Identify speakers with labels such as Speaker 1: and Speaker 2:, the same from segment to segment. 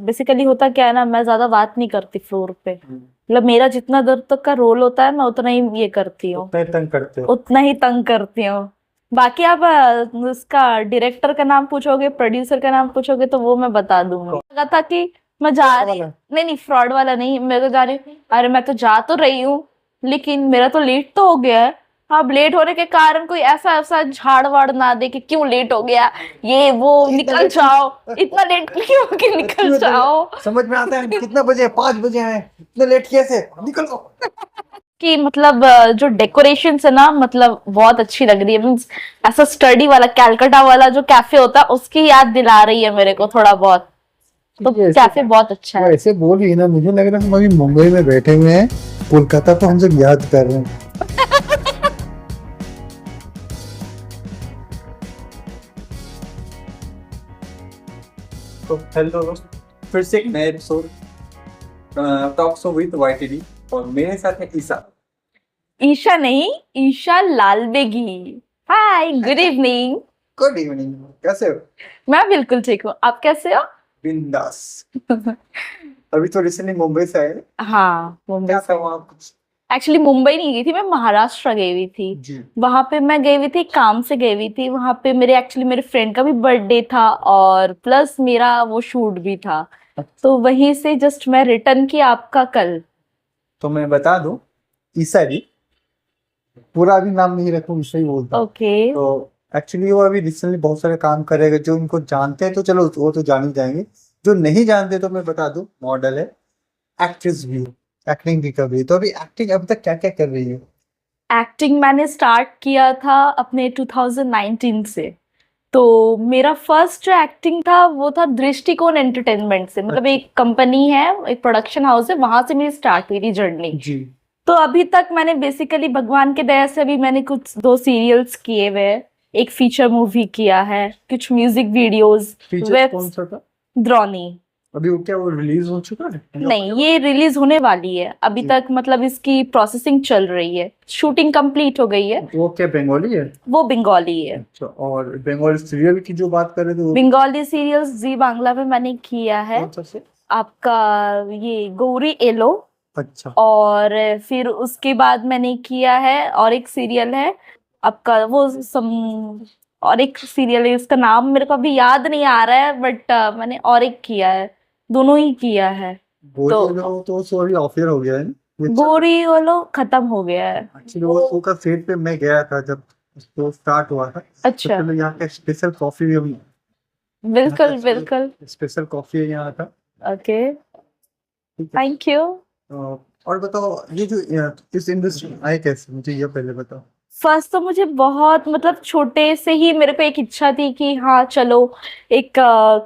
Speaker 1: Basically होता क्या है ना, मैं ज्यादा बात नहीं करती फ्लोर पे। मतलब मेरा जितना देर तक का रोल होता है मैं उतना ही ये करती हूँ,
Speaker 2: उतना ही तंग करते हो।
Speaker 1: उतना ही तंग करती हूँ। बाकी आप उसका डायरेक्टर का नाम पूछोगे, प्रोड्यूसर का नाम पूछोगे तो वो मैं बता दूंगी। लगा था कि मैं जा
Speaker 2: फ्रॉड
Speaker 1: रही,
Speaker 2: वाला?
Speaker 1: नहीं नहीं फ्रॉड वाला नहीं, मैं तो जा रही हूँ, अरे मैं तो जा तो रही हूँ लेकिन मेरा तो लेट तो हो गया है। अब लेट होने के कारण कोई ऐसा ऐसा झाड़ वाड़ ना दे कि क्यों लेट हो गया, ये वो,
Speaker 2: इतना
Speaker 1: निकल
Speaker 2: लेट
Speaker 1: जाओ, इतना लेट क्यों हो कि निकल
Speaker 2: क्यों
Speaker 1: जाओ।
Speaker 2: समझ में आता है कितना बजे? 5 बजे हैं, इतने लेट कैसे? निकलो।
Speaker 1: कि मतलब जो डेकोरेशन है ना, मतलब बहुत अच्छी लग रही है। मीन्स ऐसा स्टडी वाला कैलकाटा वाला जो कैफे होता है उसकी याद दिला रही है मेरे को थोड़ा बहुत। तो
Speaker 2: ये ऐसे
Speaker 1: कैफे बहुत अच्छा
Speaker 2: वो
Speaker 1: है।
Speaker 2: ऐसे बोल रही है ना, मुझे लग रहा है हम अभी मुंबई में बैठे हुए हैं, कोलकाता को हम जब याद कर रहे हैं।
Speaker 3: तो हेलो दोस्त, फिर से एक नए episode talk show with YTD और मेरे साथ है ईसा।
Speaker 1: ईशा नहीं, ईशा लालबेगी। हाय, गुड इवनिंग।
Speaker 2: गुड इवनिंग, कैसे हो?
Speaker 1: मैं बिल्कुल ठीक हूँ, आप कैसे हो?
Speaker 2: बिंदास। अभी तो रिसेंटली मुंबई से आए।
Speaker 1: हाँ, मुंबई
Speaker 2: क्या था
Speaker 1: से।
Speaker 2: वहाँ कुछ?
Speaker 1: एक्चुअली मुंबई नहीं गई थी मैं, महाराष्ट्र गई हुई थी।
Speaker 2: जी।
Speaker 1: वहां पे मैं गई हुई थी, काम से गई हुई थी। वहां पे मेरे एक्चुअली मेरे फ्रेंड का भी बर्थडे था और प्लस मेरा वो शूट भी था। तो वहीं से जस्ट मैं रिटर्न की आपका कल।
Speaker 2: तो मैं बता दूं, ईसा जी, पूरा अभी नाम नहीं रखूं, ईसा ही बोलता हूं।
Speaker 1: ओके।
Speaker 2: तो एक्चुअली वो अभी रिसेंटली बहुत सारे काम करेगा, जो उनको जानते हैं तो चलो वो तो जान ही जाएंगे। जो नहीं जानते तो मैं बता दूं, मॉडल है, एक्ट्रेस भी है, एक्टिंग भी कर रही है। तो अभी एक्टिंग अभी तक क्या क्या कर रही है?
Speaker 1: एक्टिंग मैंने स्टार्ट किया था अपने 2019 से। तो मेरा फर्स्ट जो एक्टिंग था वो था दृष्टिकोण एंटरटेनमेंट से। मतलब
Speaker 2: अच्छा।
Speaker 1: एक कंपनी है, एक प्रोडक्शन हाउस है, वहां से मेरी स्टार्ट हुई थी जर्नी।
Speaker 2: जी।
Speaker 1: तो अभी तक मैंने बेसिकली भगवान के दया से अभी मैंने कुछ 2 सीरियल्स किए हुए हैं, एक फीचर मूवी किया है, कुछ म्यूजिक वीडियोस,
Speaker 2: फीचर
Speaker 1: वेब।
Speaker 2: कौन सा था?
Speaker 1: द्रोणी।
Speaker 2: अभी वो क्या वो रिलीज हो चुका है?
Speaker 1: नहीं, ये रिलीज होने वाली है अभी
Speaker 2: जी।
Speaker 1: तक, मतलब इसकी प्रोसेसिंग चल रही है, शूटिंग कंप्लीट हो गई है।
Speaker 2: वो क्या बंगाली है?
Speaker 1: वो बंगाली है।
Speaker 2: अच्छा, और बंगाली सीरियल की जो बात कर रहे थे वो
Speaker 1: बंगाली सीरियल्स जी बांग्ला में मैंने किया है।
Speaker 2: कौन सा से?
Speaker 1: आपका ये गौरी एलो।
Speaker 2: अच्छा।
Speaker 1: और फिर उसके बाद मैंने किया है और एक सीरियल है आपका वो और एक सीरियल है, उसका नाम मेरे को अभी याद नहीं आ रहा है, बट मैंने और एक किया है, दोनों ही किया है।
Speaker 2: गोली
Speaker 1: तो
Speaker 2: वाला तो शो अभी ऑफर हो गया है ना? ये
Speaker 1: गोरी वालो खत्म हो गया है।
Speaker 2: एक्चुअली वो शो का सेट पे मैं गया था जब शो स्टार्ट हुआ था। तो
Speaker 1: अच्छा।
Speaker 2: चलो यहाँ का स्पेशल कॉफी भी अभी, यहाँ
Speaker 1: बिल्कुल
Speaker 2: का
Speaker 1: बिल्कुल।
Speaker 2: स्पेशल कॉफी है यहाँ का।
Speaker 1: ओके।
Speaker 2: ठीक है।
Speaker 1: Thank you.
Speaker 2: और बताओ, ये जो इस इंडस्ट्री में आए कैसे, मुझे ये पहले बताओ।
Speaker 1: फर्स्ट तो मुझे बहुत, मतलब छोटे से ही मेरे को एक इच्छा थी कि हाँ चलो एक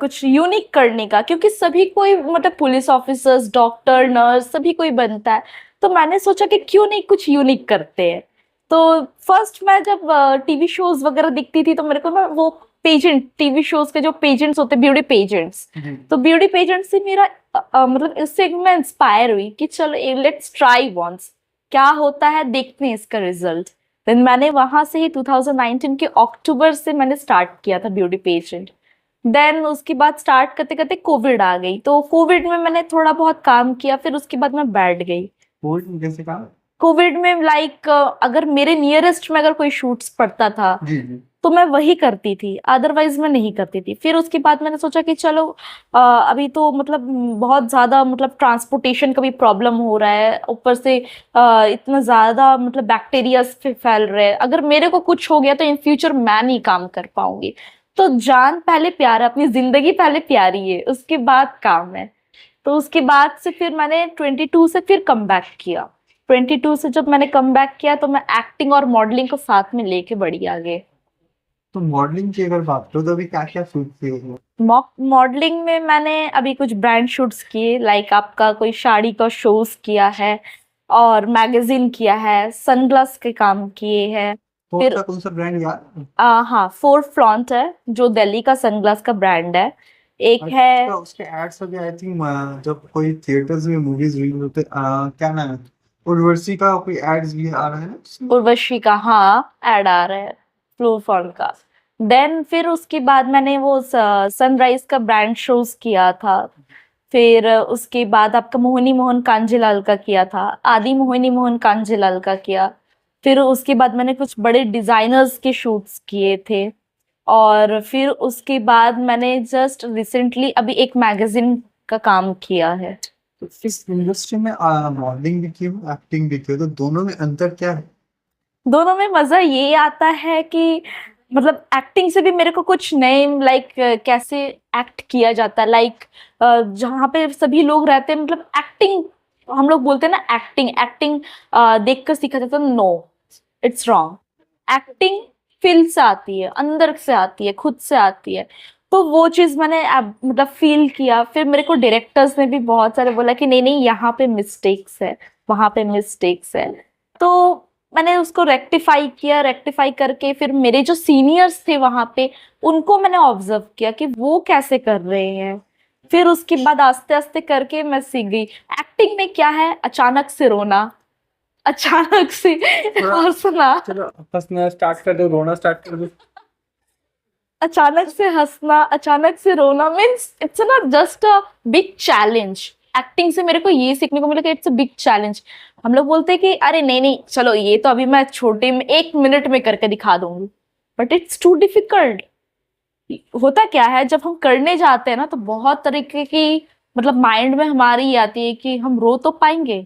Speaker 1: कुछ यूनिक करने का, क्योंकि सभी कोई मतलब पुलिस ऑफिसर्स, डॉक्टर, नर्स सभी कोई बनता है। तो मैंने सोचा कि क्यों नहीं कुछ यूनिक करते हैं। तो फर्स्ट मैं जब टीवी शोज वगैरह दिखती थी तो मेरे को ना वो पेजेंट, टीवी शोज के जो पेजेंट्स होते, ब्यूटी पेजेंट्स, तो ब्यूटी पेजेंट से मेरा मतलब इससे मैं इंस्पायर हुई कि चलो लेट्स ट्राई वंस, क्या होता है देखते हैं इसका रिजल्ट। देन मैंने वहां से ही 2019 के अक्टूबर से मैंने स्टार्ट किया था ब्यूटी पेजेंट। देन उसके बाद स्टार्ट करते करते कोविड आ गई, तो कोविड में मैंने थोड़ा बहुत काम किया, फिर उसके बाद मैं बैठ गई।
Speaker 2: कोविड कैसे कहा?
Speaker 1: कोविड में लाइक अगर मेरे नियरेस्ट में अगर कोई शूट्स पड़ता था
Speaker 2: जी जी।
Speaker 1: तो मैं वही करती थी, अदरवाइज मैं नहीं करती थी। फिर उसके बाद मैंने सोचा कि चलो अभी तो मतलब बहुत ज्यादा मतलब ट्रांसपोर्टेशन का भी प्रॉब्लम हो रहा है, ऊपर से इतना ज्यादा मतलब बैक्टीरिया फैल रहे हैं, अगर मेरे को कुछ हो गया तो इन फ्यूचर मैं नहीं काम कर पाऊंगी। तो जान पहले प्यारा, अपनी जिंदगी पहले प्यारी है, उसके बाद काम है। तो उसके बाद से फिर मैंने 22 से फिर कम बैक किया। 22 से जब मैंने कम बैक किया तो मैं एक्टिंग और मॉडलिंग को साथ में लेके बढ़ी आगे।
Speaker 2: तो मॉडलिंग की अगर बात करो तो अभी क्या क्या शूट किए हो?
Speaker 1: मॉडलिंग में मैंने अभी कुछ ब्रांड शूट्स किए, लाइक आपका कोई साड़ी का शोज किया है, और मैगजीन किया है, सनग्लास के काम किए हैं। फिर
Speaker 2: कौन सा ब्रांड याद है?
Speaker 1: हाँ, फोर फ्लॉन्ट है जो दिल्ली का सनग्लास का ब्रांड है। एक है
Speaker 2: अच्छा, उसके एड्स अभी आई थिंक जब कोई थिएटर्स में मूवीज रिलीज होते क्या नाम है, उर्वशी का कोई एड्स भी आ रहा है ना उसमें?
Speaker 1: उर्वशी का, हाँ एड आ रहा है फ्लोर फॉर्म का। देन फिर उसके बाद मैंने वो सनराइज का ब्रांड शोज किया था। फिर उसके बाद आपका मोहिनी मोहन कांजीलाल का किया था, आदि मोहिनी मोहन कांजीलाल का किया। फिर उसके बाद मैंने कुछ बड़े डिजाइनर्स के शूट्स किए थे। और फिर उसके बाद मैंने जस्ट रिसेंटली अभी एक मैगजीन का काम किया है।
Speaker 2: तो इस इंडस्ट्री में मॉडलिंग भी की हो, एक्टिंग भी की हो, तो दोनों में अंतर क्या है?
Speaker 1: दोनों में मजा ये आता है कि मतलब एक्टिंग से भी मेरे को कुछ नए लाइक कैसे एक्ट किया जाता है, लाइक जहाँ पे सभी लोग रहते हैं, मतलब एक्टिंग हम लोग बोलते हैं ना, एक्टिंग एक्टिंग देख कर सीखा जाता है। No, it's wrong. Acting feel से आती है, अंदर से आती है, खुद से आती है। तो वो चीज मैंने अब मतलब फील किया। फिर मेरे को डायरेक्टर्स ने भी बहुत सारे बोला कि नहीं नहीं, यहाँ पे मिस्टेक्स है, वहां पे मिस्टेक्स है। तो मैंने उसको रेक्टिफाई किया। रेक्टिफाई करके फिर मेरे जो सीनियर्स थे वहां पे, उनको मैंने ऑब्जर्व किया कि वो कैसे कर रहे हैं। फिर उसके बाद आस्ते आस्ते करके मैं सीख गई। एक्टिंग में क्या है, अचानक से रोना, अचानक से
Speaker 3: थोड़ा-
Speaker 1: हंसना,
Speaker 3: चलो हंसना स्टार्ट कर दो, रोना स्टार्ट कर दो।
Speaker 1: अचानक से हंसना, अचानक से रोना, means it's not just a big challenge. Acting से मेरे को ये सीखने को मिला कि इट्स अ बिग चैलेंज। हम लोग बोलते हैं कि अरे नहीं नहीं, चलो ये तो अभी मैं छोटे में 1 मिनट में करके दिखा दूंगी, बट इट्स टू डिफिकल्ट। होता क्या है, जब हम करने जाते हैं ना तो बहुत तरीके की मतलब माइंड में हमारी ये आती है कि हम रो तो पाएंगे,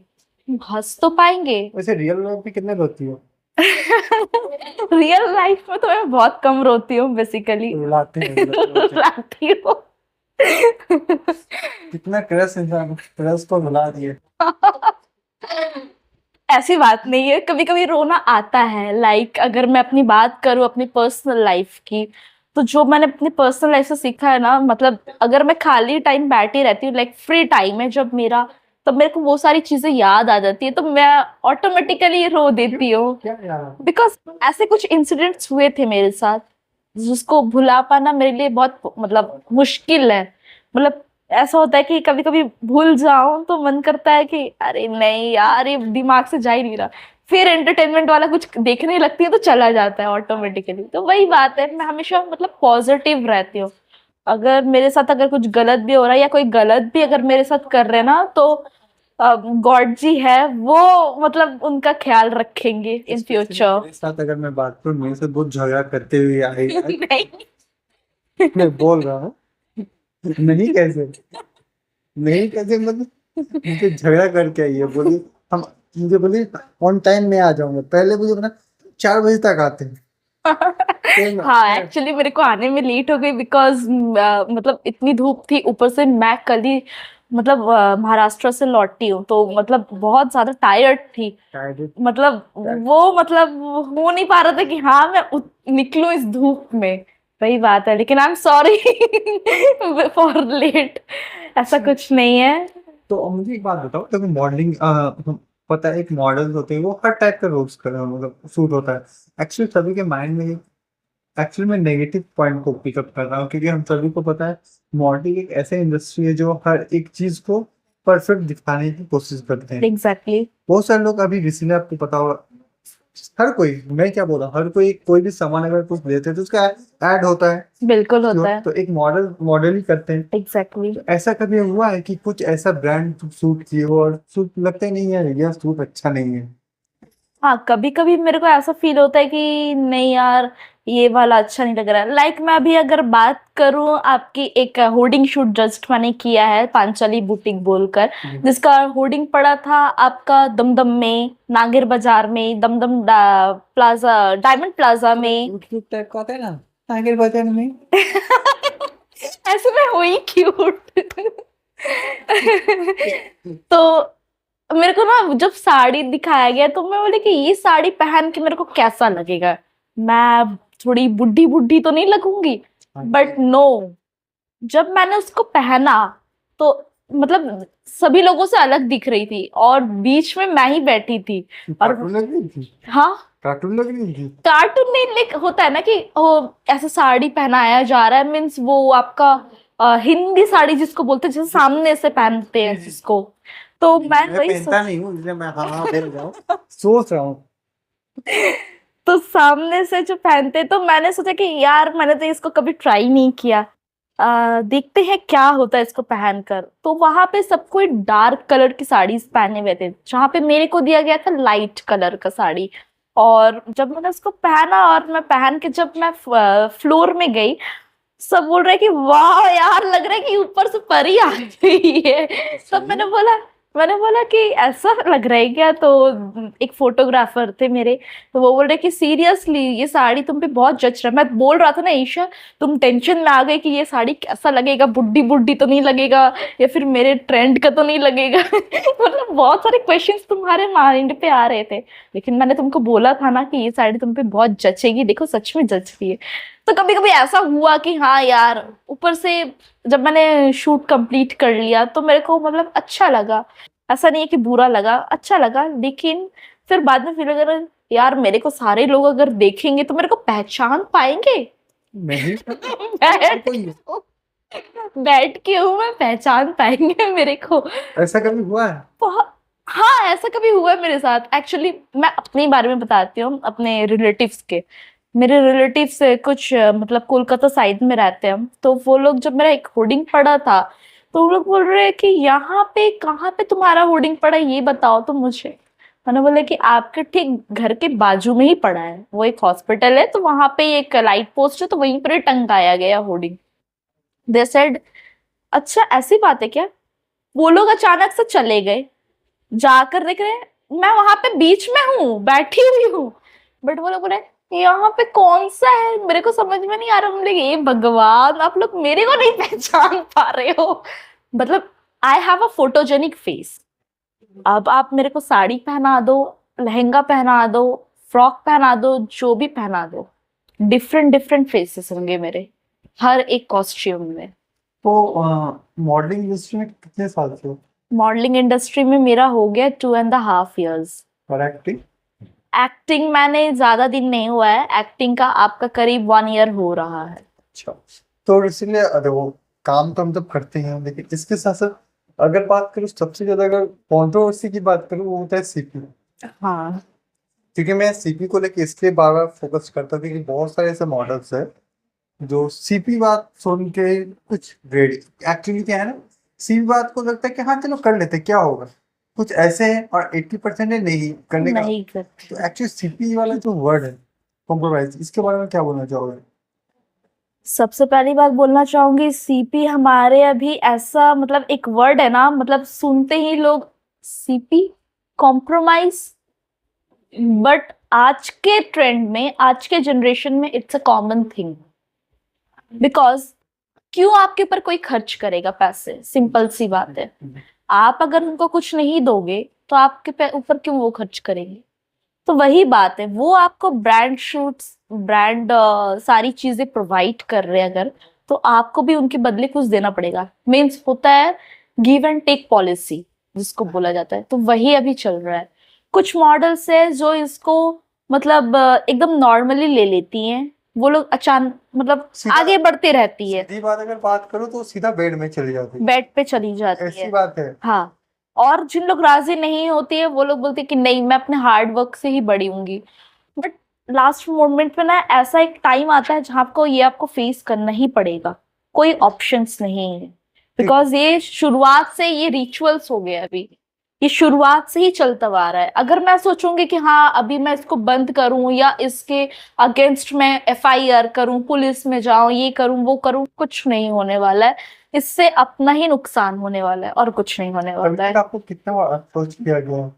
Speaker 1: हम हंस तो पाएंगे।
Speaker 2: वैसे रियल लाइफ में कितने रोती हो?
Speaker 1: रियल लाइफ में तो मैं बहुत कम रोती हूँ बेसिकली।
Speaker 2: रुलाते हैं
Speaker 1: रुलाती हूँ।
Speaker 2: कितना क्रश इंसान, क्रश को रुला दिए।
Speaker 1: ऐसी बात नहीं है, कभी कभी रोना आता है। लाइक अगर मैं अपनी बात करूँ अपनी पर्सनल लाइफ की, तो जो मैंने अपनी पर्सनल लाइफ से सीखा है ना, मतलब अगर मैं खाली टाइम बैठी रहती हूँ, लाइक फ्री टाइम है जब मेरा, तब मेरे को वो सारी चीजें याद आ जाती है, तो मैं ऑटोमेटिकली रो देती हूँ।
Speaker 2: क्या यार?
Speaker 1: बिकॉज ऐसे कुछ इंसिडेंट्स हुए थे मेरे साथ, जिसको भुला पाना मेरे लिए बहुत मतलब मुश्किल है। मतलब ऐसा होता है कि कभी कभी भूल जाऊं तो मन करता है कि अरे नहीं यार, ये दिमाग से जा ही नहीं रहा। फिर एंटरटेनमेंट वाला कुछ देखने लगती है तो चला जाता है ऑटोमेटिकली। तो वही बात है, मैं हमेशा मतलब पॉजिटिव रहती हूँ। अगर मेरे साथ अगर कुछ गलत भी हो रहा है या कोई गलत भी अगर मेरे साथ कर रहे हैं ना, तो गॉड जी है वो, मतलब उनका ख्याल रखेंगे इन फ्यूचर।
Speaker 2: मेरे साथ अगर मैं बात करूँ, मेरे से बहुत झगड़ा करते हुए आई
Speaker 1: नहीं,
Speaker 2: मैं बोल रहा हूँ। नहीं कैसे, नहीं कैसे मतलब मुझे झगड़ा करके आई है, बोली हम, मुझे बोली ऑन टाइम में आ जाऊंगा, पहले मुझे बना 4 बजे तक आते हैं।
Speaker 1: हाँ एक्चुअली मेरे को आने में लेट हो गई बिकॉज मतलब इतनी धूप थी, ऊपर से मैं कल ही मतलब महाराष्ट्र से लौटी हूँ, तो मतलब बहुत ज्यादा टायर्ड थी। मतलब वो मतलब हो नहीं पा रहा था कि हाँ मैं निकलूं इस धूप में। वही बात है, लेकिन I am sorry for late. ऐसा कुछ नहीं है।
Speaker 2: तो मुझे एक बात बताओ, देखो मॉडलिंग पता है एक मॉडल होते हैं वो हर टाइप का रोल्स कर मतलब सूट होता है। एक्चुअली सभी के माइंड में एक्चुअली मैं नेगेटिव पॉइंट को पिकअप कर रहा हूँ, क्योंकि हम सभी को पता है मॉडलिंग एक ऐसा इंडस्ट्री है जो हर एक चीज को परफेक्ट दिखाने की कोशिश करते हैं।
Speaker 1: एग्जैक्टली।
Speaker 2: बहुत सारे लोग अभी रिसेंटली आपको पता होगा, हर कोई, मैं क्या बोल रहा हूँ, हर कोई भी सामान अगर कुछ लेते हैं तो उसका ऐड होता है।
Speaker 1: बिल्कुल होता है।
Speaker 2: तो एक मॉडल ही करते हैं।
Speaker 1: एग्जैक्टली।
Speaker 2: तो ऐसा कभी हुआ है कि कुछ ऐसा ब्रांड सूट किए हो और सूट लगता ही नहीं है, यह सूट अच्छा नहीं है?
Speaker 1: हाँ, कभी कभी मेरे को ऐसा फील होता है कि नहीं यार, ये वाला अच्छा नहीं लग रहा है। लाइक मैं अभी अगर बात करूं, आपकी एक होर्डिंग शूट जस्ट मैंने किया है पांचाली बुटीक बोलकर, जिसका होर्डिंग पड़ा था आपका दमदम में, नागिर बाजार में, दमदम प्लाजा, डायमंड प्लाजा में।
Speaker 2: टाइप का आता है ना नागिर बाजार में।
Speaker 1: ऐसे में हुई क्यूट। तो मेरे को ना जब साड़ी दिखाया गया तो मैं बोली कि ये साड़ी पहन के मेरे को कैसा लगेगा, मैं थोड़ी बुढ़ी बुढ़ी तो नहीं लगूंगी। बट नो, जब मैंने उसको पहना तो मतलब सभी लोगों से अलग दिख रही थी, और बीच में मैं ही बैठी थी। और
Speaker 2: कार्टून लग रही थी,
Speaker 1: हाँ,
Speaker 2: कार्टून लग रही थी।
Speaker 1: कार्टून नहीं, लाइक होता है ना कि वो ऐसा साड़ी पहनाया जा रहा है, मीन्स वो आपका हिंदी साड़ी जिसको बोलते हैं, जैसे सामने से पहनते हैं जिसको। तो मैं वही
Speaker 2: पहनता नहीं हूँ, इसलिए मैं हाँ बोल रहा हूँ, सोच रहा हूँ।
Speaker 1: तो सामने से जो पहनते, तो मैंने सोचा कि यार मैंने तो इसको कभी ट्राई नहीं किया। देखते हैं क्या होता है इसको पहनकर। तो वहां पे सब कोई डार्क कलर की साड़ीज पहने हुए थे, जहाँ पे मेरे को दिया गया था लाइट कलर का साड़ी। और जब मैंने उसको पहना और मैं पहन के जब मैं फ्लोर में गई, सब बोल रहे कि वाह यार, लग रहा है कि ऊपर से परी आ गई है। तब मैंने बोला कि ऐसा लग रहा है क्या? तो एक फोटोग्राफर थे मेरे, तो वो बोल रहे कि सीरियसली ये साड़ी तुम पे बहुत जच रहा है। मैं बोल रहा था ना ईशा, तुम टेंशन में आ गए कि ये साड़ी कैसा लगेगा, बुड्ढी बुड्ढी तो नहीं लगेगा, या फिर मेरे ट्रेंड का तो नहीं लगेगा। मतलब बहुत सारे क्वेश्चंस तुम्हारे माइंड पे आ रहे थे, लेकिन मैंने तुमको बोला था ना कि ये साड़ी तुम पे बहुत जचेगी, देखो सच में जच रही है। तो कभी कभी ऐसा हुआ कि हाँ यार, ऊपर से जब मैंने शूट कंप्लीट कर लिया तो मेरे को मतलब अच्छा लगा। ऐसा नहीं है कि बुरा लगा, अच्छा लगा। लेकिन फिर बाद में फील लगा यार, मेरे को सारे लोग अगर देखेंगे तो मेरे को पहचान पाएंगे।
Speaker 2: नहीं
Speaker 1: बैठ
Speaker 2: कोई
Speaker 1: बैठ के हूँ मैं, पहचान पाएंगे मेरे को?
Speaker 2: ऐसा कभी हुआ है?
Speaker 1: बहुत। हाँ, ऐसा कभी हुआ है मेरे साथ। एक्चुअली मैं अपने बारे में बताती हूँ, अपने रिलेटिव्स के। मेरे रिलेटिव्स कुछ मतलब कोलकाता साइड में रहते हैं हम, तो वो लोग जब मेरा एक होर्डिंग पड़ा था, तो वो लोग बोल रहे हैं कि यहाँ पे कहाँ पे तुम्हारा होर्डिंग पड़ा है, ये बताओ तो मुझे। मैंने बोला कि आपके ठीक घर के बाजू में ही पड़ा है, वो एक हॉस्पिटल है, तो वहां पे एक लाइट पोस्ट है, तो वहीं पर टंगाया गया होर्डिंग। दे सेड अच्छा ऐसी बात है क्या? वो लोग अचानक से चले गए। जाकर देख रहे हैं मैं वहां पे बीच में हूँ, बैठी हुई हूँ, बट वो लोग बोले यहाँ पे कौन सा है, मेरे को समझ में नहीं आ रहा। हम लोग ये भगवान, आप लोग मेरे को नहीं पहचान पा रहे हो। मतलब I have a photogenic face. अब आप मेरे को साड़ी पहना दो, लहंगा पहना दो, फ्रॉक पहना दो, जो भी पहना दो, डिफरेंट डिफरेंट फेसेस होंगे मेरे हर एक कॉस्ट्यूम में।
Speaker 2: तो मॉडलिंग इंडस्ट्री में कितने साल से हो?
Speaker 1: मॉडलिंग इंडस्ट्री में मेरा हो गया 2.5 years।
Speaker 2: और एक्टिंग?
Speaker 1: एक्टिंग मैंने ज्यादा दिन नहीं हुआ है, एक्टिंग का आपका करीब 1 year हो रहा है।
Speaker 2: अच्छा, तो इसीलिए देखो, काम तो हम सब करते हैं, लेकिन इसके साथ साथ अगर बात करूँ सबसे ज्यादा, अगर कंट्रोवर्सी की बात करूँ, वो होता है सीपी।
Speaker 1: हाँ।
Speaker 2: क्योंकि मैं सीपी को लेके इसलिए बार बार फोकस करता हूँ क्योंकि बहुत सारे ऐसे मॉडल्स है जो सीपी बात सुन के कुछ रेडी, एक्चुअली क्या है ना, सीपी बात को लगता है कि हाँ चलो कर लेते क्या होगा, कुछ ऐसे हैं, और 80% है नहीं करने का।
Speaker 1: नहीं करती।
Speaker 2: तो एक्चुअली सीपी वाला जो वर्ड है कॉम्प्रोमाइज, इसके बारे में क्या बोलना चाहोगे?
Speaker 1: सबसे पहली बात बोलना चाहूंगी, सीपी हमारे अभी ऐसा मतलब एक वर्ड है ना, मतलब सुनते ही लोग सीपी, कॉम्प्रोमाइज। बट आज के ट्रेंड में, आज के जनरेशन में it's a common thing. Because क्यों आपके ऊपर कोई खर्च करेगा पैसे? सिंपल सी बात है। आप अगर उनको कुछ नहीं दोगे तो आपके ऊपर क्यों वो खर्च करेंगे? तो वही बात है, वो आपको ब्रांड शूट्स, ब्रांड सारी चीजें प्रोवाइड कर रहे हैं अगर, तो आपको भी उनके बदले कुछ देना पड़ेगा। मीन्स होता है गिव एंड टेक पॉलिसी जिसको बोला जाता है, तो वही अभी चल रहा है। कुछ मॉडल्स है जो इसको मतलब एकदम नॉर्मली ले लेती हैं, वो लोग अचानक मतलब
Speaker 2: सीधा-
Speaker 1: आगे बढ़ते रहती है,
Speaker 2: सीधी बात अगर बात करूँ तो सीधा बेड में चली जाती है,
Speaker 1: बेड पे चली जाती
Speaker 2: ऐसी
Speaker 1: है।
Speaker 2: बात है।
Speaker 1: हाँ। और जिन लोग राजी नहीं होती है वो लोग बोलते हैं कि नहीं, मैं अपने हार्ड वर्क से ही बड़ी हूंगी। बट लास्ट मोमेंट में ना ऐसा एक टाइम आता है जहाँ आपको ये आपको फेस करना ही पड़ेगा, कोई ऑप्शंस नहीं है। बिकॉज ये शुरुआत से ये रिचुअल्स हो गए, अभी ये शुरुआत से ही चलता आ रहा है। अगर मैं सोचूंगी कि हाँ अभी मैं इसको बंद करूं या इसके अगेंस्ट मैं FIR करूं, पुलिस में जाऊं, ये करूं वो करूं, कुछ नहीं होने वाला है। इससे अपना ही नुकसान होने वाला है और कुछ नहीं होने
Speaker 2: अभी
Speaker 1: वाला है।
Speaker 2: तक आपको कितना अप्रोच किया गया है?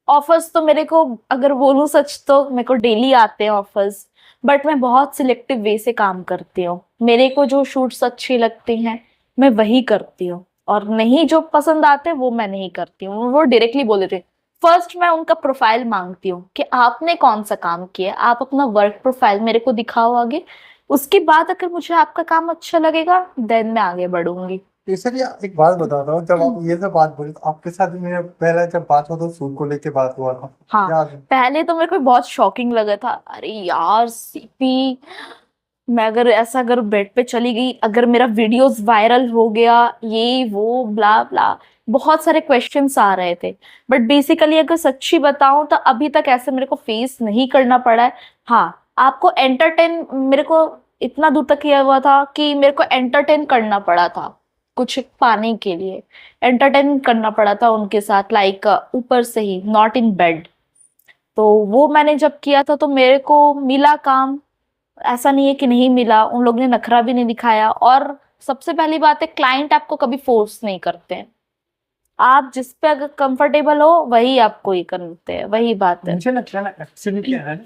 Speaker 1: ऑफर्स तो मेरे को, अगर बोलूं सच तो मेरे को डेली आते हैं ऑफर्स। बट मैं बहुत सिलेक्टिव वे से काम करती हूँ। मेरे को जो शूट्स अच्छे लगते हैं मैं वही करती हूँ, और नहीं जो पसंद आते हैं वो मैं नहीं करती हूँ। वो डायरेक्टली बोल देते हैं। फर्स्ट मैं उनका प्रोफाइल मांगती हूँ कि आपने कौन सा काम किया, आप अपना वर्क प्रोफाइल मेरे को दिखाओ आगे। उसके बाद अगर मुझे आपका काम अच्छा लगेगा देन मैं आगे बढ़ूंगी।
Speaker 2: तो सर ये एक बात बता रहा हूँ, जब आप ये सब बात बोले तो आपके साथ भी मेरा पहला जब बात हुआ तो सूट को लेके बात हुआ था,
Speaker 1: हाँ।
Speaker 2: याद है?
Speaker 1: पहले तो मेरे को बहुत शॉकिंग लगा था, अरे यार सीपी, मैं अगर ऐसा अगर बेड पे चली गई, अगर मेरा वीडियोस वायरल हो गया, ये वो ब्ला ब्ला, बहुत सारे क्वेश्चंस आ रहे थे। बट बेसिकली अगर सच्ची बताऊं तो अभी तक ऐसे मेरे को फेस नहीं करना पड़ा है। हाँ, आपको एंटरटेन, मेरे को इतना दूर तक किया हुआ था कि मेरे को एंटरटेन करना पड़ा था कुछ पाने के लिए, एंटरटेन करना पड़ा था उनके साथ, लाइक ऊपर से ही, नॉट इन बेड। तो वो मैंने जब किया था तो मेरे को मिला काम, ऐसा नहीं है कि नहीं मिला, उन लोगों ने नखरा भी नहीं दिखाया। और सबसे पहली बात है, क्लाइंट आपको कभी फोर्स नहीं करते हैं, आप जिस पे अगर कंफर्टेबल हो वही आपको ये करते हैं, वही बात है।
Speaker 2: मुझे लगता है ना एक्चुअली क्या है,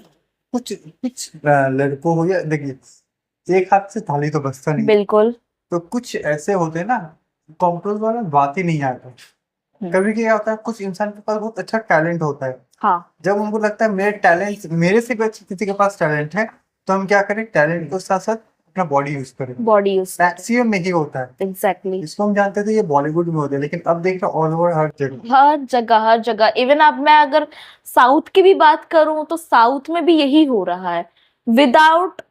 Speaker 2: कुछ कुछ लड़कों हो, या देखिए एक हाथ से थाली तो बसता नहीं,
Speaker 1: बिल्कुल।
Speaker 2: तो कुछ ऐसे होते हैं ना, कॉम्प्रोमाइज वाला बात ही नहीं आता। कभी क्या होता है, कुछ इंसान के पास बहुत अच्छा टैलेंट होता है,
Speaker 1: हाँ,
Speaker 2: जब उनको लगता है मेरे टैलेंट, मेरे से भी अच्छे किसी के पास टैलेंट है, तो हम क्या करें, टैलेंट के साथ साथ अपना बॉडी यूज करें।
Speaker 1: बॉडी यूज,
Speaker 2: मैक्सिमम में ही होता है,
Speaker 1: एग्जैक्टली।
Speaker 2: इसको हम जानते थे ये बॉलीवुड में होता है, लेकिन अब देख रहे ऑल ओवर हर जगह।
Speaker 1: हर जगह, हर जगह। इवन अब मैं अगर साउथ की भी बात करूं तो साउथ में भी यही हो रहा है। विदाउट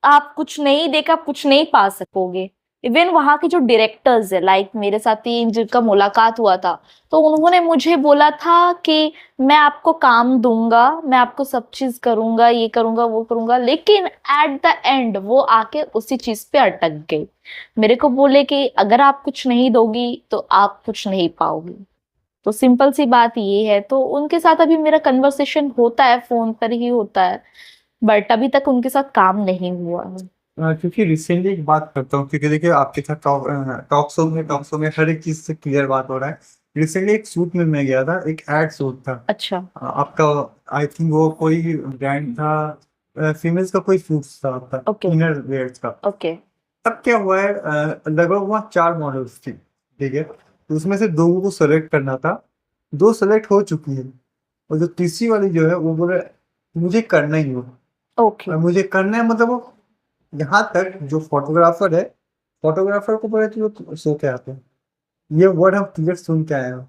Speaker 1: आप कुछ नहीं देखा, आप कुछ नहीं पा सकोगे। इवन वहां के जो डायरेक्टर्स है, लाइक मेरे साथ ही जिनका मुलाकात हुआ था, तो उन्होंने मुझे बोला था कि मैं आपको काम दूंगा, मैं आपको सब चीज करूंगा, ये करूंगा वो करूंगा, लेकिन एट द एंड वो आके उसी चीज पे अटक गई। मेरे को बोले कि अगर आप कुछ नहीं दोगी तो आप कुछ नहीं पाओगी। तो सिंपल सी बात ये है। तो उनके साथ अभी मेरा कन्वर्सेशन होता है, फोन पर ही होता है, बट अभी तक उनके साथ काम नहीं हुआ है।
Speaker 2: क्योंकि रिसेंटली एक बात करता हूँ, क्योंकि देखिए आपके साथ टॉक शो में हर एक चीज से क्लियर बात हो रहा है। रिसेंटली एक सूट में मैं गया था, एक एड सूट था।
Speaker 1: अच्छा।
Speaker 2: आपका आई थिंक वो कोई ब्रांड था, फीमेल्स का कोई सूट था आपका,
Speaker 1: Okay.
Speaker 2: इनर वेयर्स का।
Speaker 1: ओके।
Speaker 2: अब क्या हुआ है, लगभग वहाँ 4 मॉडल्स थी, ठीक है, तो उसमें से 2 को सेलेक्ट करना था, 2 सेलेक्ट हो चुकी है, और जो तीसरी वाली जो है वो बोले मुझे करना ही हो,
Speaker 1: ओके।
Speaker 2: और मुझे करना है, मतलब वो यहाँ तक जो फोटोग्राफर है, फोटोग्राफर को बोले तो सो के आते हैं, ये वर्ड हम क्लियर सुन के आए हैं।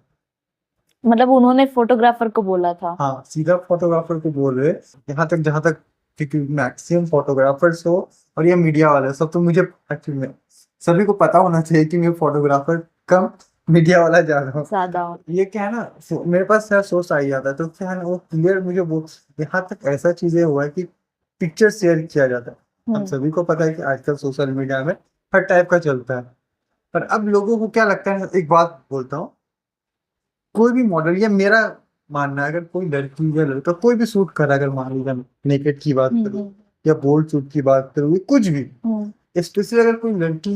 Speaker 1: मतलब उन्होंने फोटोग्राफर को बोला था।
Speaker 2: हाँ, सीधा फोटोग्राफर को बोल रहे, यहाँ तक जहाँ तक, क्योंकि मैक्सिमम फोटोग्राफर्स हो और ये मीडिया वाले सब, तो मुझे एक्चुअली में सभी को पता होना चाहिए कि मैं फोटोग्राफर कम मीडिया वाला जा रहा हूँ।
Speaker 1: ज्यादा।
Speaker 2: ये क्या है ना, मेरे पास यार सोर्स आ ही जाता है, तो क्या है ना, वो क्लियर मुझे वो, यहाँ तक ऐसा चीजें हुआ है कि पिक्चर शेयर किया जाता है। हम सभी को पता है कि आजकल सोशल मीडिया में हर टाइप का चलता है, पर अब लोगों को क्या लगता है, एक बात बोलता हूँ, कोई भी मॉडल, या मेरा मानना है, अगर कोई लड़की या लड़का कोई भी शूट करा, अगर मान लीजिए नेकेड की बात करूँ या बोल्ड शूट की बात करूँ, कुछ भी, स्पेशली अगर कोई लड़की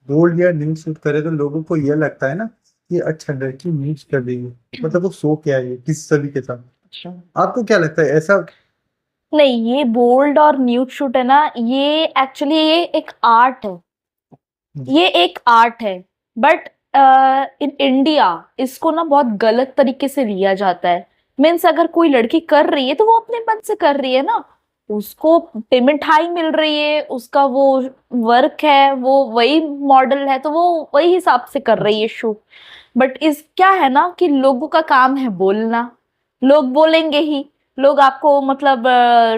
Speaker 2: बोल्ड या न्यूड शूट करे, तो लोगों को ये लगता है ना कि अच्छा लड़की न्यूड कर रही है, मतलब वो शो क्या है किस सभी के साथ।
Speaker 1: अच्छा।
Speaker 2: आपको क्या लगता है ऐसा?
Speaker 1: नहीं, ये बोल्ड और न्यूड शूट है ना, ये एक्चुअली ये एक आर्ट है, ये एक आर्ट है। बट इन इंडिया इसको ना बहुत गलत तरीके से लिया जाता है। मीन्स अगर कोई लड़की कर रही है तो वो अपने मन से कर रही है ना, उसको पेमेंट हाई मिल रही है, उसका वो वर्क है, वो वही मॉडल है, तो वो वही हिसाब से कर रही है शूट। बट इस क्या है ना कि लोगों का काम है बोलना, लोग बोलेंगे ही, लोग आपको मतलब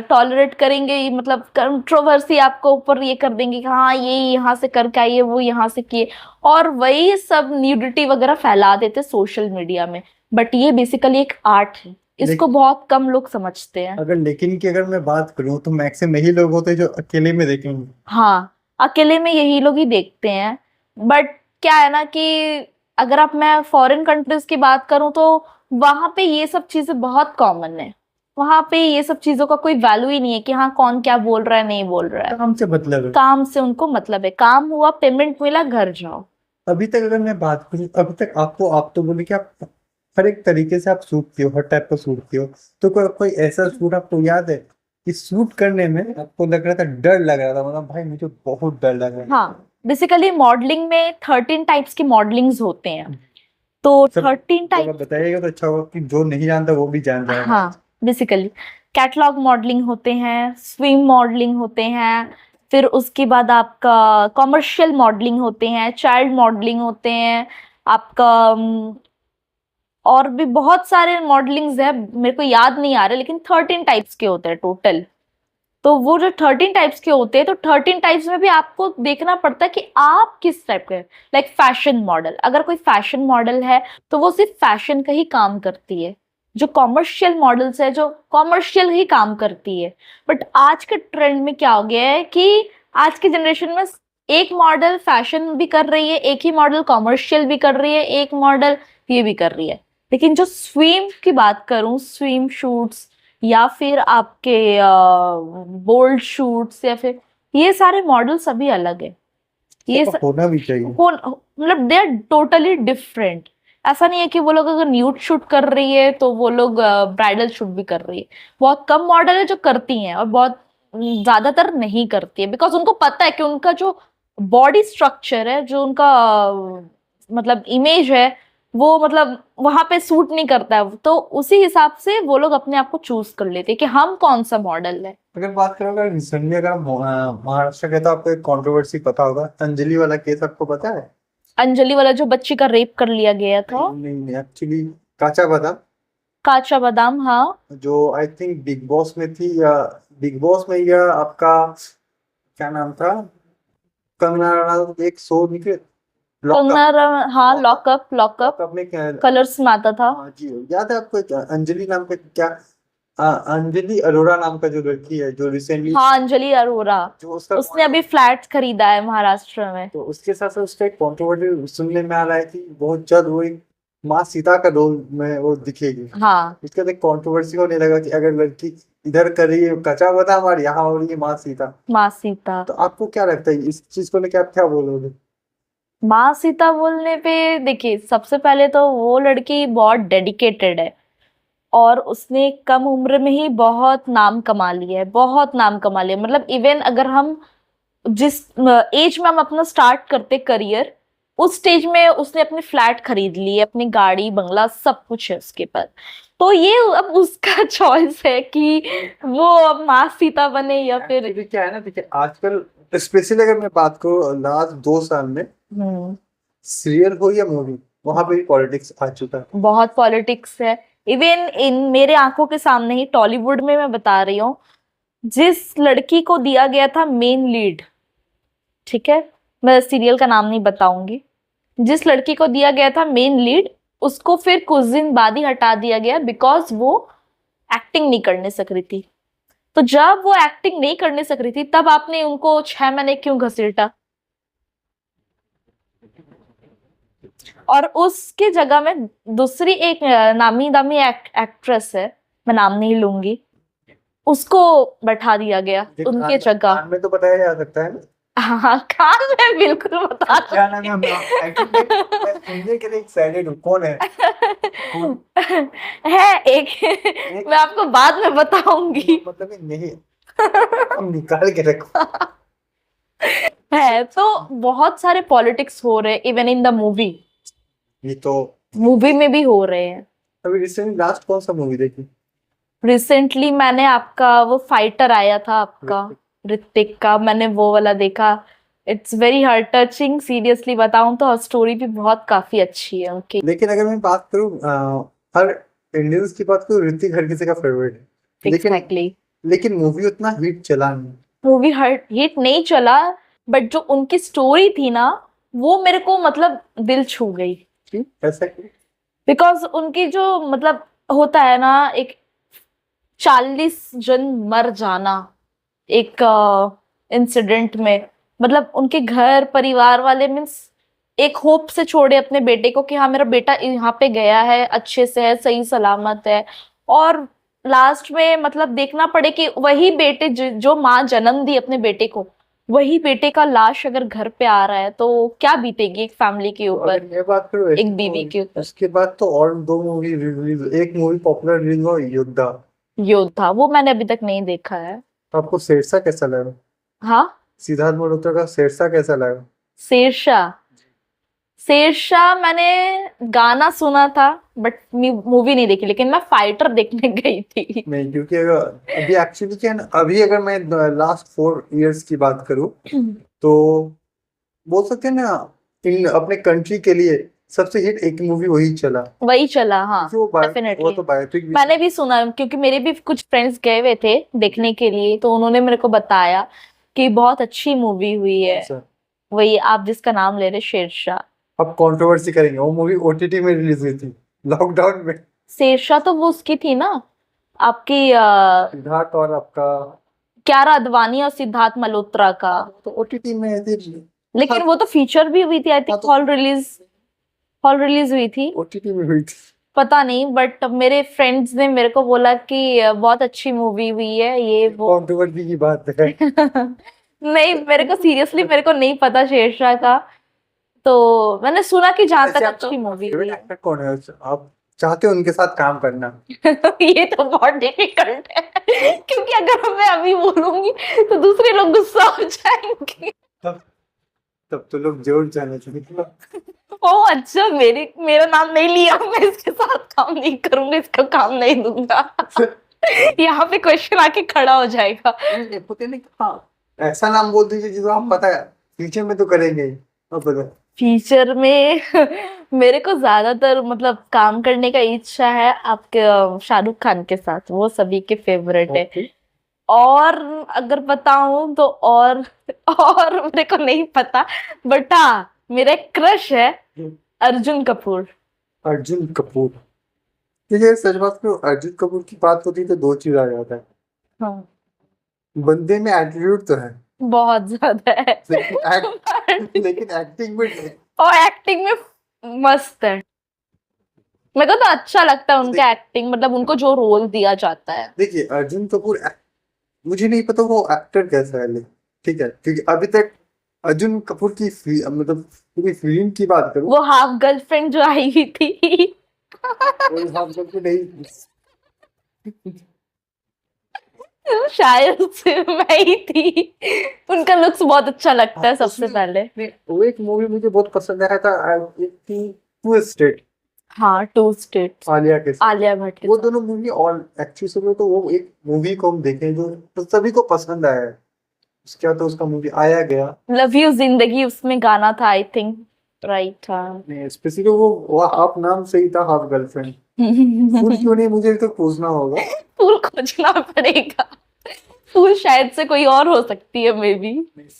Speaker 1: टॉलरेट करेंगे ही, मतलब कंट्रोवर्सी आपको ऊपर ये कर देंगे कि हाँ ये यहाँ से करके आइए, वो यहाँ से किए, और वही सब न्यूडिटी वगैरह फैला देते सोशल मीडिया में। बट ये बेसिकली एक आर्ट है, इसको बहुत कम लोग समझते हैं।
Speaker 2: अगर लेकिन की अगर मैं बात करूँ तो मैक्सिमम यही लोग होते हैं जो अकेले में देखेंगे।
Speaker 1: हाँ, अकेले में यही लोग ही देखते हैं। बट क्या है ना कि अगर आप, मैं फॉरेन कंट्रीज की बात करूं तो वहां पे ये सब चीजें बहुत कॉमन है। वहां पे ये सब चीजों का कोई वैल्यू ही नहीं है कि हाँ कौन क्या बोल रहा है, नहीं बोल रहा है।
Speaker 2: काम से मतलब है,
Speaker 1: काम से उनको मतलब है, काम हुआ, पेमेंट मिला, घर जाओ।
Speaker 2: अभी तक अगर मैं बात करूँ, अभी तक आपको, आप तो बोले कि आप हर एक तरीके से आप सूटती हो, हर टाइप का सूटती हो, तो कोई ऐसा सूट आपको याद है कि सूट करने में आपको लग रहा था, डर लग रहा था, मतलब भाई मुझे बहुत डर लग रहा है?
Speaker 1: हाँ, बेसिकली मॉडलिंग में 13 टाइप्स की मॉडलिंग्स होते हैं। तो 13 टाइप
Speaker 2: बताइएगा तो अच्छा होगा कि जो नहीं जानता वो भी जान जाएगा।
Speaker 1: हाँ, बेसिकली कैटलॉग मॉडलिंग होते हैं, स्विम मॉडलिंग होते हैं, फिर उसके बाद आपका कॉमर्शियल मॉडलिंग होते हैं, चाइल्ड मॉडलिंग होते हैं, आपका और भी बहुत सारे मॉडलिंग्स है, मेरे को याद नहीं आ रहे, लेकिन 13 टाइप्स के होते हैं टोटल। तो वो जो 13 टाइप्स के होते हैं, तो 13 टाइप्स में भी आपको देखना पड़ता है कि आप किस टाइप के, लाइक फैशन मॉडल, अगर कोई फैशन मॉडल है तो वो सिर्फ फैशन का ही काम करती है। जो कॉमर्शियल मॉडल्स है, जो कॉमर्शियल ही काम करती है। बट आज के ट्रेंड में क्या हो गया है कि आज की जनरेशन में एक मॉडल फैशन भी कर रही है, एक ही मॉडल कॉमर्शियल भी कर रही है, एक मॉडल ये भी कर रही है। लेकिन जो स्विम की बात करूं, स्विम शूट्स या फिर आपके बोल्ड शूट्स या फिर ये सारे मॉडल सभी अलग है। ये
Speaker 2: तो होना भी चाहिए।
Speaker 1: मतलब दे आर टोटली डिफरेंट। ऐसा नहीं है कि वो लोग अगर न्यूड शूट कर रही है तो वो लोग ब्राइडल शूट भी कर रही है। बहुत कम मॉडल है जो करती हैं और बहुत ज्यादातर नहीं करती है, बिकॉज उनको पता है कि उनका जो बॉडी स्ट्रक्चर है, जो उनका मतलब इमेज है, वो मतलब वहां पे सूट नहीं करता है। तो उसी हिसाब से वो लोग अपने आप को चूज कर लेते हैं कि हम कौन सा मॉडल है।
Speaker 2: अगर बात करें, अगर रिसेंटली अगर महाराष्ट्र के, तो आपको एक कंट्रोवर्सी पता होगा, अंजलि वाला केस आपको पता है?
Speaker 1: अंजलि वाला जो बच्ची का रेप कर लिया गया था।
Speaker 2: नहीं, एक्चुअली काचा बादाम,
Speaker 1: काचा बादाम, हाँ।
Speaker 2: जो आई थिंक बिग बॉस में थी, या बिग बॉस में, या आपका क्या नाम था, कंगना रनावत, एक शो निकले
Speaker 1: हाँ, लॉकअप।
Speaker 2: लॉकअप में
Speaker 1: कलर्स में आता था।
Speaker 2: हाँ जी, याद है आपको? अंजलि नाम का क्या, अंजलि अरोड़ा नाम का जो लड़की है, जो रिसेंटली,
Speaker 1: हाँ, अंजलि अरोड़ा।
Speaker 2: जो उसका
Speaker 1: उसने अभी फ्लैट खरीदा है महाराष्ट्र में।
Speaker 2: तो उसके साथ साथ उसका एक कंट्रोवर्सी सुनने में आ रहा है कि बहुत जल्द वो एक माँ सीता का रोल में वो दिखेगी।
Speaker 1: हाँ,
Speaker 2: इसका तो एक कंट्रोवर्सी होने लगा कि अगर लड़की इधर कर रही है कच्चा बादाम और यहाँ हो रही है माँ सीता,
Speaker 1: माँ सीता।
Speaker 2: तो आपको क्या लगता है इस चीज को लेकर, आप क्या बोलोगे?
Speaker 1: माँ सीता बोलने पे देखिए, सबसे पहले तो वो लड़की बहुत डेडिकेटेड है और उसने कम उम्र में ही बहुत नाम कमा लिया है, बहुत नाम कमा लिया। मतलब इवन अगर हम जिस एज में हम अपना स्टार्ट करते करियर, उस स्टेज में उसने अपनी फ्लैट खरीद ली है, अपनी गाड़ी बंगला सब कुछ है उसके पास। तो ये अब उसका चॉइस है कि वो अब माँ सीता बने या फिर
Speaker 2: Actually क्या है ना, देखिए आजकल स्पेशली अगर मैं बात करूँ लास्ट 2 साल में, सीरियल हो या मूवी, वहां पे भी पॉलिटिक्स आ चुका है।
Speaker 1: बहुत पॉलिटिक्स है। इवन इन मेरे आंखों के सामने ही टॉलीवुड में मैं बता रही हूँ, जिस लड़की को दिया गया था मेन लीड, ठीक है, मैं सीरियल का नाम नहीं बताऊंगी, जिस लड़की को दिया गया था मेन लीड, उसको फिर कुछ दिन बाद ही हटा दिया गया बिकॉज वो एक्टिंग नहीं करने सक रही थी। तो जब वो एक्टिंग नहीं करने सक रही थी, तब आपने उनको 6 महीने क्यों घसीटा? और उसके जगह में दूसरी एक नामी दामी एक्ट्रेस है, मैं नाम नहीं लूंगी, उसको बैठा दिया गया उनके जगह।
Speaker 2: खान में तो बताया जा सकता है ना?
Speaker 1: हाँ, खान में बिल्कुल बता
Speaker 2: क्या नाम है? मैं सुनने के लिए एक्साइटेड हूँ, कौन है?
Speaker 1: है एक, मैं आपको बाद में बताऊंगी।
Speaker 2: मतलब नहीं, हम निकाल के रखो।
Speaker 1: है तो बहुत सारे पॉलिटिक्स हो रहे हैं इवन इन द मूवी।
Speaker 2: ये तो
Speaker 1: मूवी में भी हो रहे हैं।
Speaker 2: अभी रिसेंटली लास्ट कौन सा मूवी देखी?
Speaker 1: रिसेंटली मैंने आपका वो फाइटर आया था आपका ऋतिक का, मैंने वो वाला देखा। It's very heart touching, seriously बताऊं तो स्टोरी भी बहुत काफी अच्छी है उनकी।
Speaker 2: लेकिन अगर मैं बात करूं, हर इंडियंस की बात करूं, ऋतिक हर किसी का फेवरेट है,
Speaker 1: एग्जैक्टली।
Speaker 2: लेकिन मूवी उतना हिट चला नहीं।
Speaker 1: मूवी हिट नहीं चला, बट जो उनकी स्टोरी थी ना, वो मेरे को मतलब दिल छू गई।
Speaker 2: ऐसा क्यों?
Speaker 1: बिकॉज उनकी जो मतलब होता है ना, एक 40 जन मर जाना एक इंसिडेंट में, मतलब उनके घर परिवार वाले मीन्स एक होप से छोड़े अपने बेटे को कि हाँ मेरा बेटा यहाँ पे गया है, अच्छे से है, सही सलामत है, और लास्ट में मतलब देखना पड़े कि वही बेटे जो माँ जन्म दी अपने बेटे को, वही बेटे का लाश अगर घर पे आ रहा है तो क्या बीतेगी एक फैमिली के ऊपर,
Speaker 2: अगर ये बात करूं,
Speaker 1: एक बीवी के ऊपर।
Speaker 2: उसके बाद तो और 2 मूवी रिलीज, एक मूवी पॉपुलर रिलीज हुआ योद्धा।
Speaker 1: योद्धा वो मैंने अभी तक नहीं देखा है।
Speaker 2: आपको शेरशाह कैसा लगा?
Speaker 1: हाँ,
Speaker 2: सिद्धार्थ मल्होत्रा का शेरशाह कैसा लगा?
Speaker 1: शेरशाह। शेरशाह मैंने गाना सुना था बट मूवी नहीं देखी, लेकिन मैं फाइटर देखने गई थी।
Speaker 2: नहीं, क्योंकि अभी एक्चुअली क्या है ना, अभी अगर मैं लास्ट 4 इयर्स की बात करूं, तो बोल सकते हैं ना, इन अपने कंट्री के लिए सबसे हिट एक मूवी वही चला। हाँ,
Speaker 1: वो
Speaker 2: वो तो बायोपिक भी
Speaker 1: मैंने भी सुना, क्योंकि मेरे भी कुछ फ्रेंड्स गए हुए थे देखने के लिए, तो उन्होंने मेरे को बताया कि बहुत अच्छी मूवी हुई है। वही आप जिसका नाम ले रहे, शेरशाह।
Speaker 2: अब कंट्रोवर्सी करेंगे, वो मूवी ओटीटी में रिलीज हुई थी लॉकडाउन में।
Speaker 1: शेरशाह तो वो उसकी थी ना, आपकी
Speaker 2: सिद्धार्थ और आपका
Speaker 1: कियारा अडवाणी और सिद्धार्थ मल्होत्रा का।
Speaker 2: तो ओटीटी में ऐसे
Speaker 1: लेकिन वो तो फीचर भी हुई थी, आई थिंक हॉल रिलीज हुई थी,
Speaker 2: ओटीटी में हुई थी।
Speaker 1: पता नहीं, बट मेरे फ्रेंड्स ने मेरे को बोला कि बहुत अच्छी मूवी हुई है ये वो।
Speaker 2: कंट्रोवर्सी की बात है।
Speaker 1: नहीं, मेरे को सीरियसली मेरे को नहीं पता शेरशाह का, तो मैंने सुना कि जहां तक
Speaker 2: अच्छा,
Speaker 1: अच्छी मूवी
Speaker 2: फेवरेट
Speaker 1: हुई।
Speaker 2: एक्टर कौन है आप चाहते हो उनके साथ काम करना?
Speaker 1: ये तो बहुत डिफिकल्ट है, क्योंकि अगर मैं अभी बोलूंगी तो दूसरे लोग गुस्सा हो जाएंगे।
Speaker 2: तब तब तो लोग जरूर जाने चाहिए।
Speaker 1: ओ अच्छा, मेरा नाम नहीं लिया, मैं इसके साथ काम नहीं करूंगा, इसको काम नहीं दूंगा। यहाँ पे क्वेश्चन आके खड़ा हो जाएगा।
Speaker 2: होते नहीं, हाँ ऐसा नाम बोल दीजिए जिसको आप पता है फ्यूचर में तो करेंगे ही। अब बताओ।
Speaker 1: फ्यूचर में मेरे को ज्यादातर मतलब काम करने का इच्छा है आपके शाहरुख खान के साथ, वो सभी के फेवरेट है।
Speaker 2: Okay.
Speaker 1: और अगर बताऊं तो और मेरे को नहीं पता, बट हाँ मेरा एक क्रश है अर्जुन कपूर।
Speaker 2: अर्जुन कपूर, देखिए सच बात करो, अर्जुन कपूर की बात होती है तो दो चीज आ जाता है।
Speaker 1: हाँ,
Speaker 2: बंदे में एटीट्यूड तो है,
Speaker 1: बहुत ज्यादा है।
Speaker 2: लेकिन एक्टिंग में नहीं।
Speaker 1: और एक्टिंग में मस्त है, मेरे को तो अच्छा लगता है उनका एक्टिंग, मतलब उनको जो रोल दिया जाता है।
Speaker 2: देखिए अर्जुन कपूर मुझे नहीं पता वो एक्टर कैसा है, लेकिन ठीक है, क्योंकि अभी तक अर्जुन कपूर की मतलब पूरी फिल्म की बात करूं,
Speaker 1: वो हाफ गर्लफ्रेंड जो आई हुई थी,
Speaker 2: वो हिसाब से नहीं।
Speaker 1: शायद से मैं ही थी। उनका लुक्स बहुत अच्छा लगता है सबसे
Speaker 2: उसमें-
Speaker 1: पहले।
Speaker 2: वो एक मूवी मुझे बहुत पसंद आया था, एक थी टू स्टेट,
Speaker 1: हाँ, टू स्टेट्स,
Speaker 2: आलिया के साथ।
Speaker 1: आलिया भट्ट के
Speaker 2: वो
Speaker 1: साथ।
Speaker 2: दोनों मूवी और एक्चुअली से तो वो एक मूवी को हम देखें जो तो सभी को पसंद आया है। उसके बाद तो उसका मूवी आया गया,
Speaker 1: लव यू जिंदगी उसमें गाना था आई थिंक, राइट। हाँ।
Speaker 2: नहीं स्पेसिफिक वो हाफ नाम सही था, हाफ गर्लफ्रेंड। फुल क्यों नहीं मुझे तो पूछना होगा।
Speaker 1: फूल खोजना पड़ेगा, फूल शायद से कोई और हो सकती है मे बी।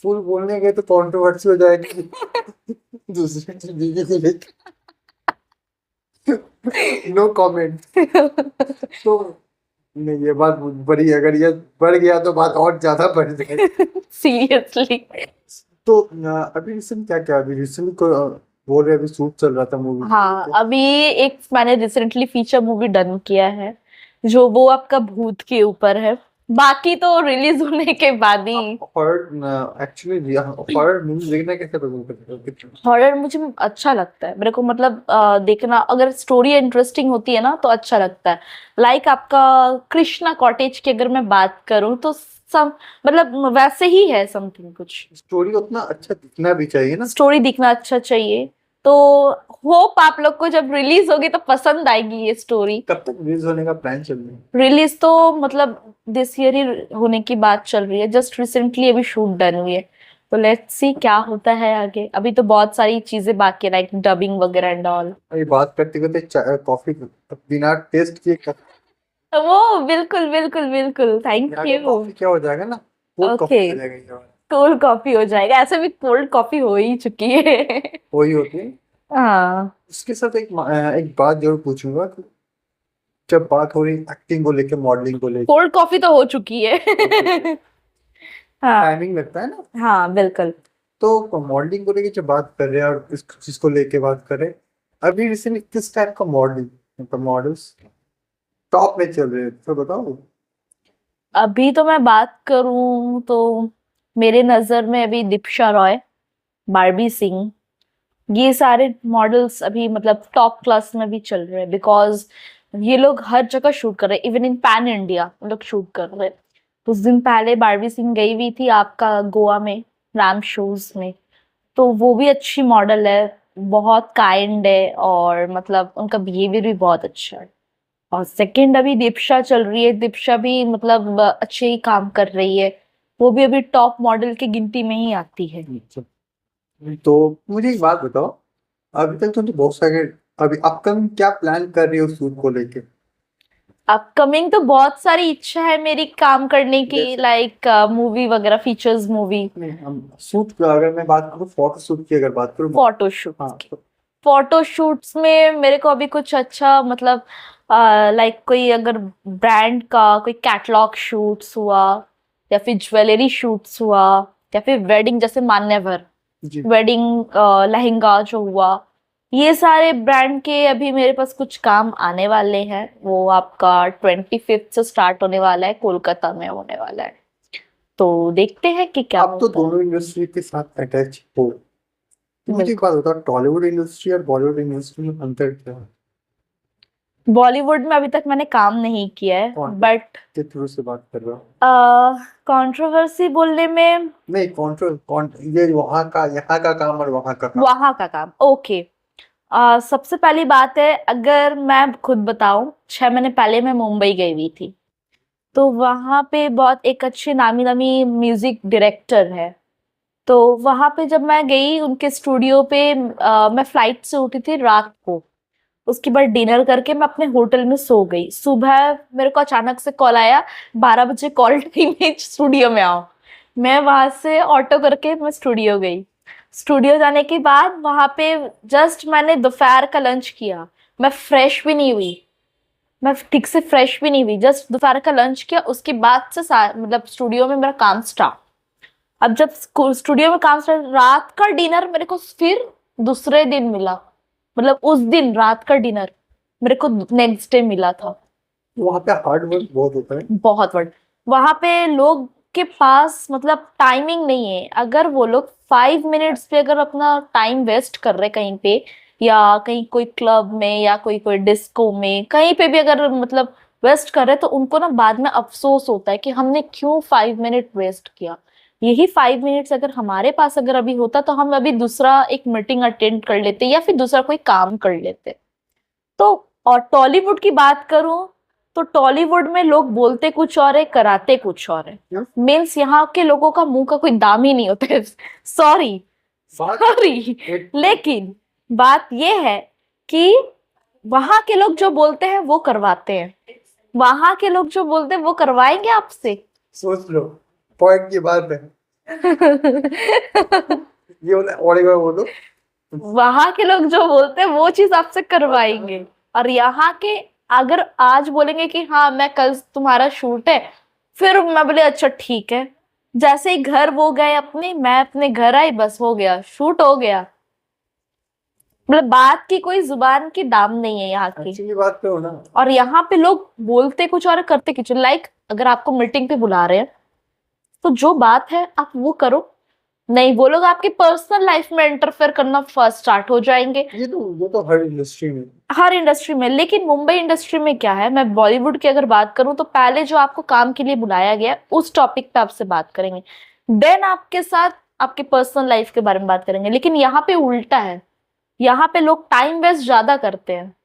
Speaker 2: फुल बोलने गए तो कंट्रोवर्सी हो जाएगी दूसरे की बीवी को लेकर। No comment. तो नहीं, ये बात बड़ी, अगर ये बढ़ गया तो बात और ज्यादा बढ़ जाएगी।
Speaker 1: सीरियसली।
Speaker 2: तो अभी रिसेंट क्या क्या, अभी रिसेंट को बोल रहे अभी शूट चल रहा था मूवी।
Speaker 1: हाँ, अभी एक मैंने रिसेंटली फीचर मूवी डन किया है, जो वो आपका भूत के ऊपर है, बाकी तो रिलीज होने के बाद ही।
Speaker 2: हॉरर, एक्चुअली हॉरर मूवी देखना कैसे पसंद करते हो?
Speaker 1: हॉरर मुझे अच्छा लगता है, मेरे को मतलब देखना, अगर स्टोरी इंटरेस्टिंग होती है ना तो अच्छा लगता है। लाइक आपका कृष्णा कॉटेज की अगर मैं बात करूं तो सम मतलब वैसे ही है, समथिंग कुछ।
Speaker 2: स्टोरी उतना अच्छा दिखना भी चाहिए ना।
Speaker 1: स्टोरी दिखना अच्छा चाहिए, तो होप आप लोग को जब रिलीज होगी तो पसंद आएगी ये स्टोरी।
Speaker 2: कब तक रिलीज होने का प्लान चल रहा है?
Speaker 1: रिलीज तो मतलब दिस ईयर ही होने की बात चल रही है, जस्ट रिसेंटली अभी शूट डन हुई है, तो लेट्स सी क्या होता है आगे। अभी तो बहुत सारी चीजें बाकी है, लाइक डबिंग वगैरह एंड ऑल।
Speaker 2: अभी बात करते करते कॉफी बिना टेस्ट किए
Speaker 1: वो बिल्कुल बिल्कुल बिल्कुल, थैंक यू।
Speaker 2: कॉफी क्या हो जाएगा ना, कोल्ड कॉफी
Speaker 1: Okay.
Speaker 2: हो जाएगा ये वाला।
Speaker 1: कोल्ड कॉफी हो जाएगा, ऐसे भी कोल्ड कॉफी हो ही चुकी है।
Speaker 2: वही होती है।
Speaker 1: हाँ।
Speaker 2: उसके साथ एक बात जरूर पूछूंगा कि जब बात हो रही एक्टिंग को लेके, मॉडलिंग को लेके,
Speaker 1: कोल्ड कॉफी तो हो चुकी है। हाँ
Speaker 2: टाइमिंग लगता है ना,
Speaker 1: हाँ बिल्कुल।
Speaker 2: तो मॉडलिंग को लेके जब बात कर रहे हैं और इस चीज को लेके बात कर रहे हैं, अभी रिसेंटली किस टाइप का मॉडलिंग मतलब मॉडल्स टॉप में चल रहे हैं तो बताओ।
Speaker 1: अभी तो मैं बात करूं तो मेरे नजर में अभी दीपिका रॉय, बार्बी सिंह, ये सारे मॉडल्स अभी मतलब टॉप क्लास में भी चल रहे हैं, बिकॉज ये लोग हर जगह शूट कर रहे हैं, इवन इन पैन इंडिया लोग शूट कर रहे हैं। कुछ दिन पहले बार्बी सिंह गई हुई थी आपका गोवा में, रैम शोज में, तो वो भी अच्छी मॉडल है, बहुत काइंड है, और मतलब उनका बिहेवियर भी बहुत अच्छा है। और सेकंड अभी दीपिका चल रही है, दीपिका भी मतलब अच्छे ही काम कर रही है, वो भी अभी टॉप मॉडल की गिनती में ही आती है।
Speaker 2: तो मुझे एक बात बताओ, अभी तक तो बहुत सारे, अभी अपकमिंग क्या प्लान कर रही हो शूट को लेके?
Speaker 1: अपकमिंग तो बहुत सारी इच्छा है मेरी काम करने की,
Speaker 2: जैसे?
Speaker 1: लाइक मूवी वगैरह, फीचर्स मूवी,
Speaker 2: नहीं, हम शूट अगर मैं बात करूँ, फोटो शूट की अगर बात करूँ,
Speaker 1: फोटोशूट।
Speaker 2: हाँ तो
Speaker 1: फोटोशूट्स में मेरे को अभी कुछ अच्छा मतलब लाइक कोई अगर ब्रांड का कोई कैटलॉग शूट्स हुआ, या फिर ज्वेलरी शूट्स हुआ, या फिर वेडिंग जैसे मान्यवर
Speaker 2: जी
Speaker 1: वेडिंग लहंगा जो हुआ, ये सारे ब्रांड के अभी मेरे पास कुछ काम आने वाले हैं। वो आपका 25 से स्टार्ट होने वाला है, कोलकाता में होने वाला है। तो देखते हैं कि क्या
Speaker 2: आप तो
Speaker 1: होता है।
Speaker 2: दोनों इंडस्ट्री के साथ अटैच हो, तो मुझे एक बात बताओ, टॉलीवुड इंडस्ट्री और बॉलीवुड इंडस्ट्री में अंतर क्या है?
Speaker 1: बॉलीवुड में अभी तक मैंने काम नहीं किया है,
Speaker 2: कौन?
Speaker 1: बट
Speaker 2: के थ्रू से बात कर रहा हूँ।
Speaker 1: कंट्रोवर्सी बोलने में
Speaker 2: नहीं, ये यहाँ का काम और वहाँ का काम।
Speaker 1: वहां का काम, ओके। सबसे पहली बात है, अगर मैं खुद बताऊं, 6 महीने पहले मैं मुंबई गई हुई थी। तो वहां पे बहुत एक अच्छे नामी नामी म्यूजिक डायरेक्टर है। तो वहां पे जब मैं गई उनके स्टूडियो पे, मैं फ्लाइट से उठी थी रात को। उसके बाद डिनर करके मैं अपने होटल में सो गई। सुबह मेरे को अचानक से कॉल आया, 12 बजे कॉल टाइम है, स्टूडियो में आओ। मैं वहां से ऑटो करके मैं स्टूडियो गई। स्टूडियो जाने के बाद वहां पे जस्ट मैंने दोपहर का लंच किया। मैं फ्रेश भी नहीं हुई, मैं ठीक से फ्रेश भी नहीं हुई, जस्ट दोपहर का लंच किया। उसके बाद से मतलब स्टूडियो में मेरा काम स्टार्ट। अब जब स्टूडियो में काम स्टार्ट, रात का डिनर मेरे को फिर दूसरे दिन मिला। मतलब उस दिन रात का डिनर मेरे को नेक्स्ट डे मिला था।
Speaker 2: वहाँ पे हार्ड वर्क बहुत होता है।
Speaker 1: बहुत वर्ड, वहां पे लोग के पास मतलब टाइमिंग नहीं है। अगर वो लोग 5 मिनट्स पे अगर अपना टाइम वेस्ट कर रहे कहीं पे, या कहीं कोई क्लब में या कोई कोई डिस्को में, कहीं पे भी अगर मतलब वेस्ट कर रहे, तो उनको ना बाद में अफसोस होता है कि हमने क्यों 5 मिनट वेस्ट किया। यही 5 मिनट्स अगर हमारे पास अगर अभी होता, तो हम अभी दूसरा एक मीटिंग अटेंड कर लेते या फिर दूसरा कोई काम कर लेते। तो और टॉलीवुड की बात करूं, तो टॉलीवुड में लोग बोलते कुछ और है, कराते कुछ और है।
Speaker 2: क्यों?
Speaker 1: मीन्स यहाँ के लोगों का मुंह का कोई दाम ही नहीं होता है। सॉरी
Speaker 2: बात
Speaker 1: सॉरी, लेकिन बात ये है कि वहां के लोग जो बोलते हैं वो करवाते हैं। वहां के लोग जो बोलते हैं वो करवाएंगे आपसे।
Speaker 2: सोच लो, पॉइंट की बात है ये बोला, और एक बार बोलो।
Speaker 1: वहां के लोग जो बोलते हैं वो चीज आपसे करवाएंगे। और यहाँ के अगर आज बोलेंगे कि हाँ मैं कल तुम्हारा शूट है, फिर मैं बोले अच्छा ठीक है। जैसे ही घर वो गए अपने, मैं अपने घर आई, बस हो गया, शूट हो गया। मतलब बात की कोई जुबान की दाम नहीं है यहाँ की।
Speaker 2: एक्चुअली बात पे हो ना,
Speaker 1: और यहाँ पे लोग बोलते कुछ और करते कुछ। लाइक अगर आपको मीटिंग पे बुला रहे हैं, तो जो बात है आप वो करो। नहीं, वो लोग आपकी पर्सनल लाइफ में इंटरफेयर करना फर्स्ट स्टार्ट हो जाएंगे।
Speaker 2: ये तो हर इंडस्ट्री में।
Speaker 1: हर इंडस्ट्री में। लेकिन मुंबई इंडस्ट्री में क्या है, मैं बॉलीवुड की अगर बात करूं, तो पहले जो आपको काम के लिए बुलाया गया है, उस टॉपिक पे आपसे बात करेंगे, देन आपके साथ आपके पर्सनल लाइफ के बारे में बात करेंगे। लेकिन यहाँ पे उल्टा है। यहाँ पे लोग टाइम वेस्ट ज्यादा करते हैं,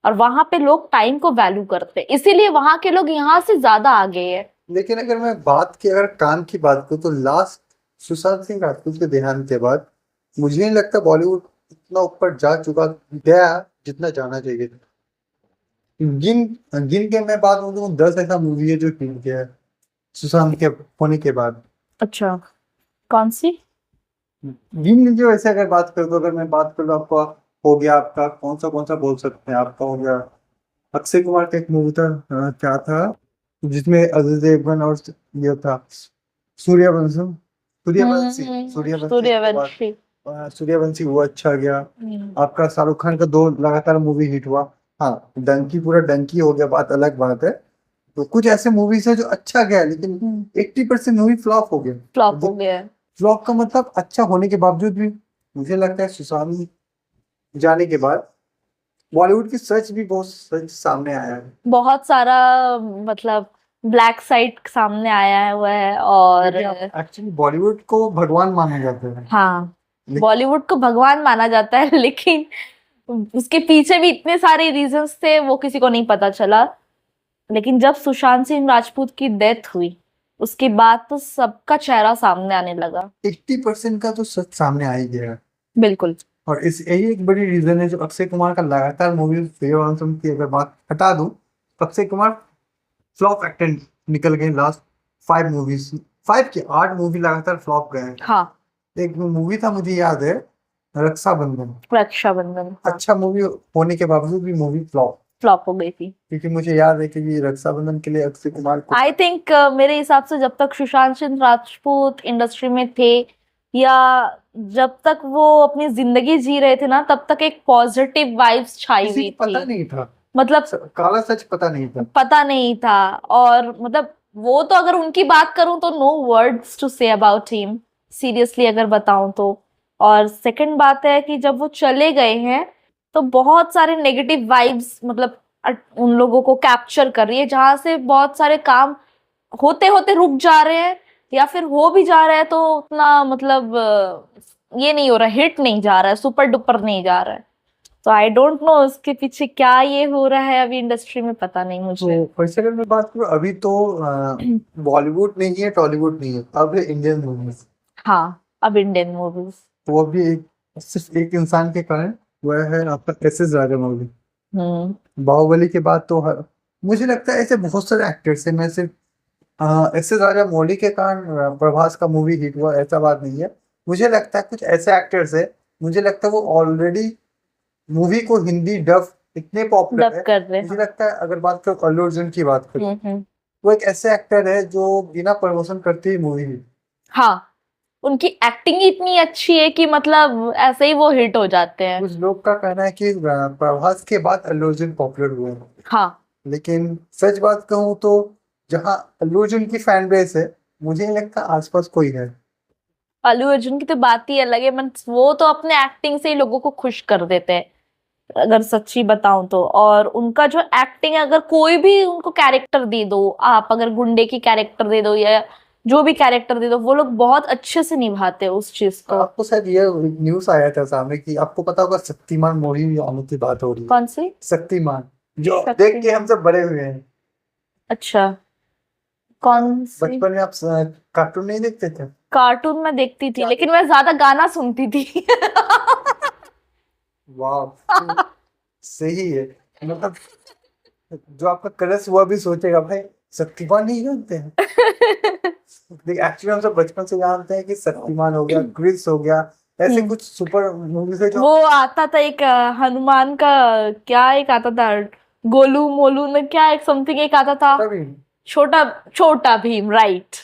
Speaker 1: और वहां पे लोग टाइम को वैल्यू करते हैं, इसीलिए वहां के लोग यहाँ से ज्यादा आगे है।
Speaker 2: लेकिन अगर काम की बात करूँ, तो लास्ट सुशांत सिंह राजपूत के देहांत के बाद मुझे नहीं लगता बॉलीवुड इतना ऊपर जा चुका गया जितना जाना चाहिए था। गिन गिन के मैं बात करूँ, 10 ऐसा मूवी है जो हिट किया है सुशांत के होने के बाद।
Speaker 1: अच्छा, कौन सी?
Speaker 2: गिन लीजिए। वैसे अगर बात कर दो, अगर मैं बात कर लूँ, आपका हो गया, आपका कौन सा बोल सकते हैं, आपका हो गया अक्षय कुमार का एक मूवी था, क्या था, जिसमें अजय देवगन और ये था सूर्यवंशम सूर्यवंशी सूर्यवंशी
Speaker 1: सूर्यवंशी।
Speaker 2: सूर्यवंशी, वो अच्छा गया। आपका शाहरुख खान का 2 लगातार मूवी हिट हुआ। हाँ, डंकी पूरा डंकी हो गया, बात अलग बात है। तो कुछ ऐसे मूवीज है जो अच्छा गया, लेकिन 80% मूवी फ्लॉप हो गया।
Speaker 1: फ्लॉप हो गया है।
Speaker 2: फ्लॉप का मतलब अच्छा होने के बावजूद भी मुझे लगता है सुशांत जाने के बाद बॉलीवुड की सच भी बहुत सच सामने आया है।
Speaker 1: बहुत सारा मतलब ब्लैक साइड सामने आया हुआ है। और
Speaker 2: एक्चुअली बॉलीवुड को भगवान माना जाता है।
Speaker 1: हाँ, बॉलीवुड को भगवान माना जाता है, लेकिन उसके पीछे भी इतने सारे रीजंस थे, वो किसी को नहीं पता चला। लेकिन जब सुशांत सिंह राजपूत की डेथ हुई, उसके बाद तो सबका चेहरा सामने आने लगा।
Speaker 2: 80% का तो सच सामने आ ही गया।
Speaker 1: बिल्कुल।
Speaker 2: और यही एक बड़ी रीजन है जो अक्षय कुमार का लगातार मूवी सूर्यवंशम की अगर बात हटा दूं, तो अक्षय कुमार फ्लॉप एक्टर निकल गए। लास्ट 8 मूवी लगातार फ्लॉप गए हैं।
Speaker 1: हाँ,
Speaker 2: एक मूवी था मुझे याद है, रक्षाबंधन।
Speaker 1: रक्षाबंधन। हाँ।
Speaker 2: अच्छा मूवी होने के बावजूद भी मूवी फ्लॉप।
Speaker 1: फ्लॉप हो गई थी।
Speaker 2: क्योंकि मुझे याद है कि ये रक्षाबंधन के लिए अक्षय कुमार को
Speaker 1: आई थिंक मेरे हिसाब से जब तक सुशांत सिंह राजपूत इंडस्ट्री में थे, या जब तक वो अपनी जिंदगी जी रहे थे ना, तब तक एक पॉजिटिव वाइब्स छाई
Speaker 2: किसी
Speaker 1: हुई
Speaker 2: को पता
Speaker 1: थी।
Speaker 2: नहीं था,
Speaker 1: मतलब
Speaker 2: काला सच पता नहीं था।
Speaker 1: पता नहीं था। और मतलब वो तो, अगर उनकी बात करूं तो no words to say about him, seriously अगर बताऊं तो। और सेकंड बात है कि जब वो चले गए हैं तो बहुत सारे नेगेटिव वाइब्स, मतलब उन लोगों को कैप्चर कर रही है, जहां से बहुत सारे काम होते होते रुक जा रहे हैं, या फिर हो भी जा रहा है तो उतना मतलब ये नहीं हो रहा, हिट नहीं जा रहा है, सुपर डुपर नहीं जा रहा है। तो आई डोंट नो उसके पीछे क्या ये हो रहा है अभी इंडस्ट्री में, पता नहीं मुझे।
Speaker 2: तो वैसे अगर मैं बात करूँ, अभी तो बॉलीवुड नहीं है, टॉलीवुड नहीं है, अब है इंडियन मूवीज।
Speaker 1: हाँ, अब इंडियन मूवीज।
Speaker 2: वो भी सिर्फ एक इंसान के कारण, वह है आपका एस राजामौली। बाहुबली के बाद तो मुझे लगता है ऐसे बहुत सारे एक्टर्स हैं, मैं सिर्फ एस राजामौली के कारण प्रभास का मूवी हिट हुआ ऐसा बात नहीं है। मुझे लगता है कुछ ऐसे एक्टर्स है, मुझे लगता है वो ऑलरेडी मूवी को हिंदी डब इतने पॉपुलर
Speaker 1: डब
Speaker 2: है।
Speaker 1: कर रहे
Speaker 2: मुझे
Speaker 1: हैं।
Speaker 2: लगता है अगर बात करो अल्लू अर्जुन की बात करो,
Speaker 1: हम्म।
Speaker 2: वो एक ऐसे एक्टर है जो बिना प्रमोशन करते ही मूवी हिट।
Speaker 1: हाँ, उनकी एक्टिंग इतनी अच्छी है कि मतलब ऐसे ही वो हिट हो जाते हैं।
Speaker 2: कुछ लोग का कहना है कि प्रभास के बाद अल्लू अर्जुन पॉपुलर हुए हैं,
Speaker 1: हाँ,
Speaker 2: लेकिन सच बात कहूँ तो जहाँ अल्लू अर्जुन की फैन बेस है, मुझे नहीं लगता आसपास कोई है।
Speaker 1: अल्लू अर्जुन की तो बात ही अलग है। मन वो तो अपने एक्टिंग से ही लोगों को खुश कर देते हैं, अगर सच्ची बताऊं तो। और उनका जो एक्टिंग है, अगर कोई भी उनको कैरेक्टर दे दो, आप अगर गुंडे की कैरेक्टर दे दो या जो भी कैरेक्टर दे दो, वो लोग बहुत अच्छे से निभाते हैं उस चीज को।
Speaker 2: आपको शायद ये न्यूज आया था सामने कि आपको पता होगा शक्तिमान मूवी आने की बात हो रही है।
Speaker 1: कौन सी?
Speaker 2: शक्तिमान, जो
Speaker 1: शक्तिमान।
Speaker 2: देख के हम सब बड़े हुए हैं।
Speaker 1: अच्छा, कौन सी?
Speaker 2: बचपन में आप कार्टून नहीं देखते थे?
Speaker 1: कार्टून में देखती थी,
Speaker 2: क्या
Speaker 1: लेकिन मैं ज्यादा गाना सुनती थी।
Speaker 2: वाह, तो सही है। मतलब जो आपका क्रश हुआ भी सोचेगा भाई शक्तिमान नहीं जानते हैं। देखिए एक्चुअली हम सब बचपन से जानते हैं कि शक्तिमान हो गया, क्रिस हो गया, ऐसे कुछ सुपर मूवीज है जो
Speaker 1: वो आता था एक हनुमान का, क्या एक आता था, गोलू मोलू में क्या एक समथिंग एक आता था,
Speaker 2: तभी
Speaker 1: छोटा छोटा भीम, राइट।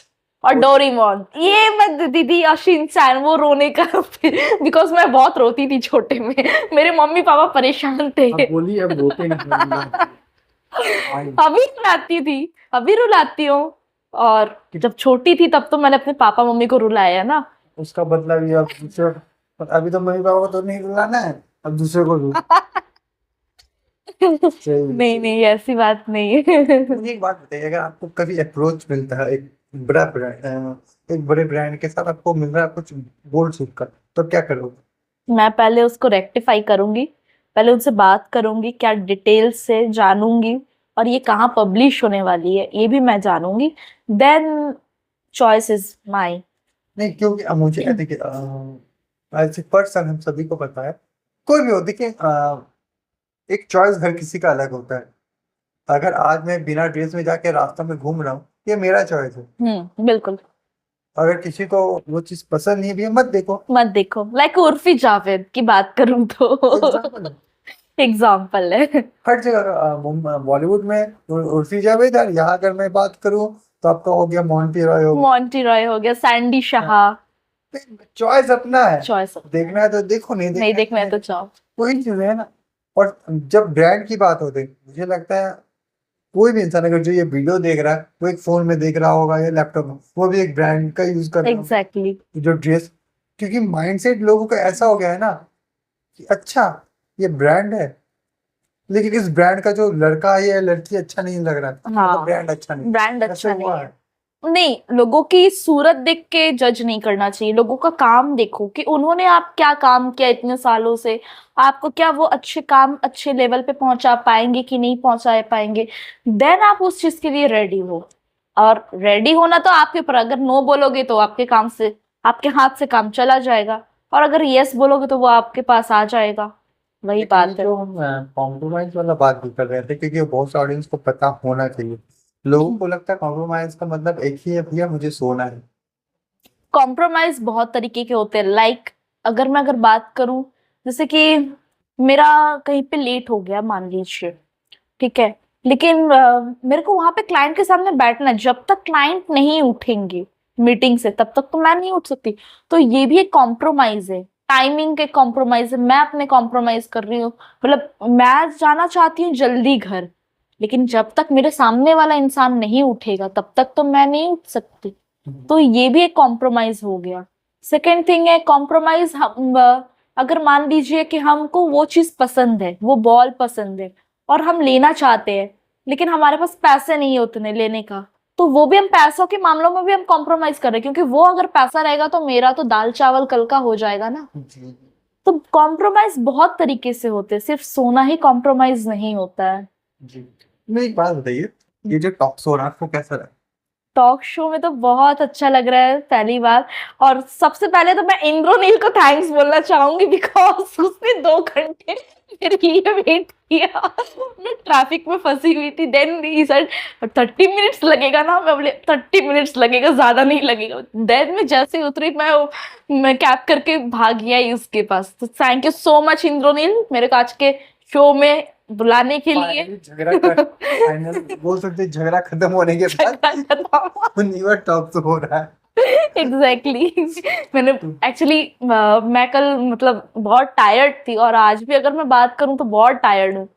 Speaker 1: और डोरेमोन, ये मैं देती थी। और शिनचैन, वो रोने का, बिकॉज मैं बहुत रोती थी छोटे में। मेरे मम्मी पापा परेशान थे।
Speaker 2: अब बोलिए, अब रोते नहीं।
Speaker 1: अभी रुलाती थी, अभी रुलाती हूँ। और जब छोटी थी तब तो मैंने अपने पापा मम्मी को रुलाया ना।
Speaker 2: उसका बदला भी अब दूसरे, अभी तो मम्मी पापा को तो नहीं रुलाना है, अब दूसरे को रुला।
Speaker 1: नहीं नहीं, ऐसी बात नहीं है।
Speaker 2: मुझे एक बात बताइए, अगर आपको कभी अप्रोच मिलता है एक बड़ा ब्रांड, एक बड़े ब्रांड के साथ आपको मिल रहा है कुछ बोल्ड शूट का, तो क्या करोगे?
Speaker 1: मैं पहले उसको रेक्टिफाई करूंगी, पहले उनसे बात करूंगी, क्या डिटेल्स से जानूंगी, और ये कहाँ पब्लिश होने वाली है ये भी मैं जानूंगी। Then choice is my.
Speaker 2: नहीं, क्योंकि अब मुझे देखिए एज ए पर्सन हम सभी को पता है, कोई भी हो, देखिए एक चॉइस हर किसी का अलग होता है। अगर आज मैं बिना ड्रेस में जाके रास्ता में घूम रहा हूँ, ये मेरा चॉइस है।
Speaker 1: बिल्कुल।
Speaker 2: अगर किसी को वो चीज पसंद नहीं भी है, मत देखो।
Speaker 1: मत देखो, लाइक उर्फी जावेद की बात करूं तो
Speaker 2: एग्जाम्पल है।
Speaker 1: एग्जाम्पल है।
Speaker 2: हर जगह बॉलीवुड में उर्फी जावेद है, यहाँ अगर मैं बात करूँ तो आपका हो गया मोंटी रॉय, हो
Speaker 1: मॉन्टी रॉय हो गया, सैंडी शाह।
Speaker 2: चॉइस अपना है।
Speaker 1: चॉइस
Speaker 2: देखना है तो देखो,
Speaker 1: नहीं देखना है तो चाहो।
Speaker 2: कोई चीज है ना। और जब ब्रांड की बात होती है, मुझे लगता है कोई भी इंसान अगर जो ये वीडियो देख रहा है, वो एक फोन में देख रहा होगा या लैपटॉप में, वो भी एक ब्रांड का यूज कर रहा होगा।
Speaker 1: एग्जैक्टली।
Speaker 2: जो ड्रेस, क्योंकि माइंडसेट लोगों का ऐसा हो गया है ना कि अच्छा ये ब्रांड है, लेकिन इस ब्रांड का जो लड़का है या लड़की अच्छा नहीं लग रहा,
Speaker 1: हाँ,
Speaker 2: ब्रांड अच्छा नहीं,
Speaker 1: ब्रांड
Speaker 2: ऐसा
Speaker 1: अच्छा नहीं
Speaker 2: हुआ
Speaker 1: है।
Speaker 2: है।
Speaker 1: नहीं, लोगों की सूरत देख के जज नहीं करना चाहिए, लोगों का काम देखो कि उन्होंने आप क्या काम किया इतने सालों से, आपको क्या वो अच्छे काम अच्छे लेवल पे पहुंचा पाएंगे कि नहीं पहुंचा पाएंगे। देन आप उस चीज के लिए रेडी हो। और रेडी होना तो आपके ऊपर, अगर नो बोलोगे तो आपके काम से, आपके हाथ से काम चला जाएगा, और अगर यस बोलोगे तो वो आपके पास आ जाएगा। वही
Speaker 2: लेकिन
Speaker 1: बात
Speaker 2: ये
Speaker 1: है।
Speaker 2: जो हम कॉम्प्रोमाइज वाला बात भी कर रहे थे, क्योंकि बहुत से ऑडियंस को पता होना चाहिए। लोगों को लगता है कॉम्प्रोमाइज का मतलब एक ही है, भैया मुझे सोना है।
Speaker 1: कॉम्प्रोमाइज बहुत तरीके के होते हैं। लाइक अगर बात करूं, जैसे कि मेरा कहीं पे लेट हो गया मान लीजिए, ठीक है, लेकिन मेरे को वहां पे क्लाइंट के सामने बैठना है, जब तक क्लाइंट नहीं उठेंगे मीटिंग से तब तक तो मैं नहीं उठ सकती। तो ये भी एक कॉम्प्रोमाइज है, टाइमिंग के कॉम्प्रोमाइज है, मैं अपने कॉम्प्रोमाइज कर रही हूँ। मतलब मैं जाना चाहती हूँ जल्दी घर, लेकिन जब तक मेरे सामने वाला इंसान नहीं उठेगा तब तक तो मैं नहीं उठ सकती। तो ये भी एक कॉम्प्रोमाइज हो गया। सेकेंड थिंग है कॉम्प्रोमाइज, हम अगर मान लीजिए कि हमको वो चीज पसंद है, वो बॉल पसंद है और हम लेना चाहते हैं, लेकिन हमारे पास पैसे नहीं है उतने लेने का, तो वो भी हम पैसों के मामलों में भी हम कॉम्प्रोमाइज कर रहे हैं, क्योंकि वो अगर पैसा रहेगा तो मेरा तो दाल चावल कल का हो जाएगा ना।
Speaker 2: जी
Speaker 1: तो कॉम्प्रोमाइज बहुत तरीके से होते हैं, सिर्फ सोना ही कॉम्प्रोमाइज नहीं होता है।
Speaker 2: जी। मैं एक बात बताइए, ये जो टॉक्स हो रहा है आपको कैसा लगा?
Speaker 1: टॉक शो में तो बहुत अच्छा लग रहा है पहली बार। और सबसे पहले तो मैं इंद्रोनील को थैंक्स बोलना चाहूंगी, बिकॉज उसने 2 घंटे मेरे लिए वेट किया। मैं ट्रैफिक में फंसी हुई थी, देन ही सेड 30 मिनट्स लगेगा ना, मैं बोले 30 मिनट्स लगेगा, ज्यादा नहीं लगेगा। देन मैं जैसे ही उतरी मैं कैब करके भाग गया ही उसके पास। तो थैंक यू सो मच इंद्रोनील मेरे को आज के शो में बुलाने के लिए।
Speaker 2: फाइनली झगड़ा कर, फाइनल बोल सकते हैं झगड़ा खत्म होने के बाद न्यू टॉक्स हो रहा है।
Speaker 1: एग्जैक्टली मैंने एक्चुअली मैं कल मतलब बहुत टायर्ड थी, और आज भी अगर मैं बात करूं तो बहुत टायर्ड हूँ,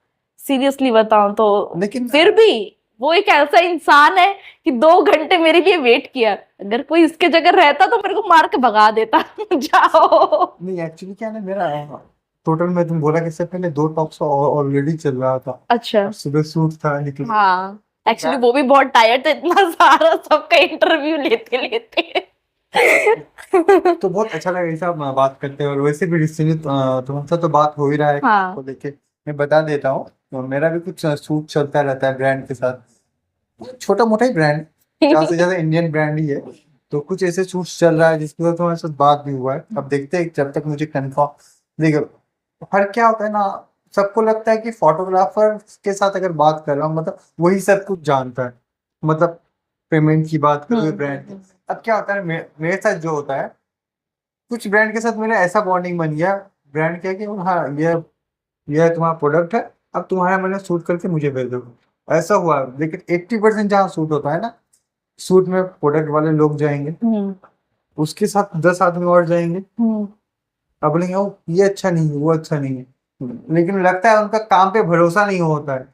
Speaker 1: सीरियसली बताऊं तो।
Speaker 2: लेकिन
Speaker 1: फिर भी वो एक ऐसा इंसान है कि 2 घंटे मेरे लिए वेट किया। अगर कोई इसके जगह रहता तो मेरे को मार के भगा देता। जाओ।
Speaker 2: नहीं, एक्चुअली क्या है ना, मेरा टोटल में तुम बोला कि इससे पहले 2 टॉक्स ऑलरेडी चल रहा था।
Speaker 1: अच्छा।
Speaker 2: और सुबह शूट था लेकिन
Speaker 1: हाँ, एक्चुअली वो भी बहुत टायर्ड था, इतना सारा सबका इंटरव्यू लेते लेते।
Speaker 2: तो बहुत अच्छा लगा ये सब बात करते हैं। और वैसे भी रिसेंटली तुमसे तो बात हो ही रहा है
Speaker 1: हाँ।
Speaker 2: को लेके, मैं बता देता हूँ। तो मेरा भी कुछ शूट चलता रहता है ब्रांड के साथ, छोटा मोटा ही ब्रांड, ज्यादा से ज्यादा इंडियन ब्रांड ही है। तो कुछ ऐसे शूट चल रहा है जिसके साथ तुम्हारे साथ बात भी हुआ है। अब देखते हैं जब तक मुझे कंफर्म। देखो हर क्या होता है ना, सबको लगता है कि फोटोग्राफर के साथ अगर बात कर रहा हूँ मतलब वही सब कुछ जानता है, मतलब पेमेंट की बात करोगे ब्रांड की। अब क्या होता है मेरे साथ जो होता है, कुछ ब्रांड के साथ मेरा ऐसा बॉन्डिंग बन गया, ब्रांड क्या कि हाँ ये तुम्हारा प्रोडक्ट है, अब तुम्हारा मैंने शूट करके मुझे भेज दो, ऐसा हुआ। लेकिन 80% जहाँ शूट होता है ना, शूट में प्रोडक्ट वाले लोग जाएंगे, उसके साथ 10 आदमी और जाएंगे, अब बोलेंगे "ओ, ये अच्छा नहीं है, वो अच्छा नहीं है", लेकिन लगता है उनका काम पे भरोसा नहीं होता है।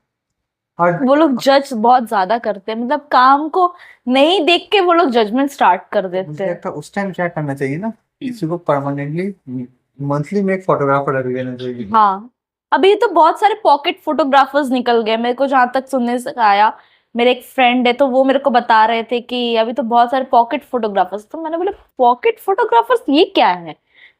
Speaker 2: और
Speaker 1: वो लोग जज बहुत ज्यादा करते हैं, मतलब काम को नहीं देख के वो लोग जजमेंट स्टार्ट कर देते
Speaker 2: मुझे
Speaker 1: हैं।
Speaker 2: लगता है उस टाइम क्या करना चाहिए ना, किसी को परमानेंटली मंथली में एक फोटोग्राफर रख देना चाहिए।
Speaker 1: हाँ, अभी तो बहुत सारे पॉकेट फोटोग्राफर्स निकल गए, मेरे को जहां तक सुनने से आया। मेरे एक फ्रेंड है तो वो मेरे को बता रहे थे कि अभी तो बहुत सारे पॉकेट फोटोग्राफर्स। तो मैंने बोला पॉकेट फोटोग्राफर्स ये क्या है?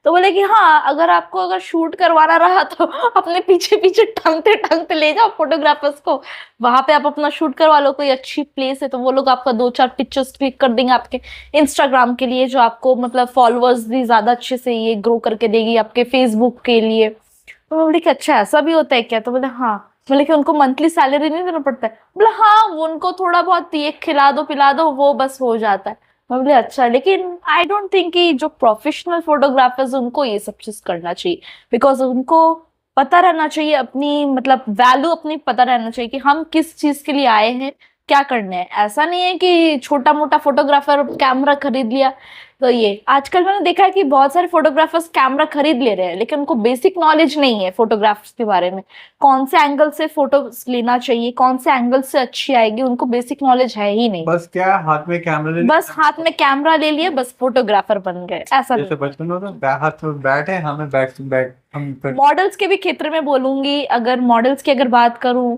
Speaker 1: तो बोले कि हाँ, अगर शूट करवाना रहा तो अपने पीछे पीछे टांगते टांगते ले जाओ फोटोग्राफर्स को, वहां पे आप अपना शूट करवा लो। कोई अच्छी प्लेस है तो वो लोग आपका 2-4 पिक्चर्स क्लिक कर देंगे आपके इंस्टाग्राम के लिए, जो आपको मतलब फॉलोअर्स भी ज्यादा अच्छे से ये ग्रो करके देगी, आपके फेसबुक के लिए। तो मैं बोली कि अच्छा ऐसा भी होता है क्या? तो बोले हाँ। बोले कि उनको मंथली सैलरी नहीं देना पड़ता है? बोला हाँ, वो उनको थोड़ा बहुत ये खिला दो पिला दो वो बस हो जाता है। मैं बोले अच्छा, लेकिन आई डोंट थिंक कि जो प्रोफेशनल फोटोग्राफर्स उनको ये सब चीज करना चाहिए, बिकॉज उनको पता रहना चाहिए अपनी मतलब वैल्यू अपनी पता रहना चाहिए कि हम किस चीज के लिए आए हैं, क्या करने हैं। ऐसा नहीं है कि छोटा मोटा फोटोग्राफर कैमरा खरीद लिया। तो ये आजकल मैंने देखा है कि बहुत सारे फोटोग्राफर्स कैमरा खरीद ले रहे हैं, लेकिन उनको बेसिक नॉलेज नहीं है फोटोग्राफ्स के बारे में, कौन से एंगल से फोटो लेना चाहिए, कौन से एंगल से अच्छी आएगी, उनको बेसिक नॉलेज है ही नहीं।
Speaker 2: बस क्या हाथ में कैमरा ले
Speaker 1: बस हाथ में कैमरा ले लिए, बस फोटोग्राफर बन गए, ऐसा
Speaker 2: जैसे
Speaker 1: नहीं।
Speaker 2: बचपन में होता हाथ में बैट है, हमें बैट हम
Speaker 1: मॉडल्स के भी क्षेत्र में बोलूंगी, अगर मॉडल्स की अगर बात करूं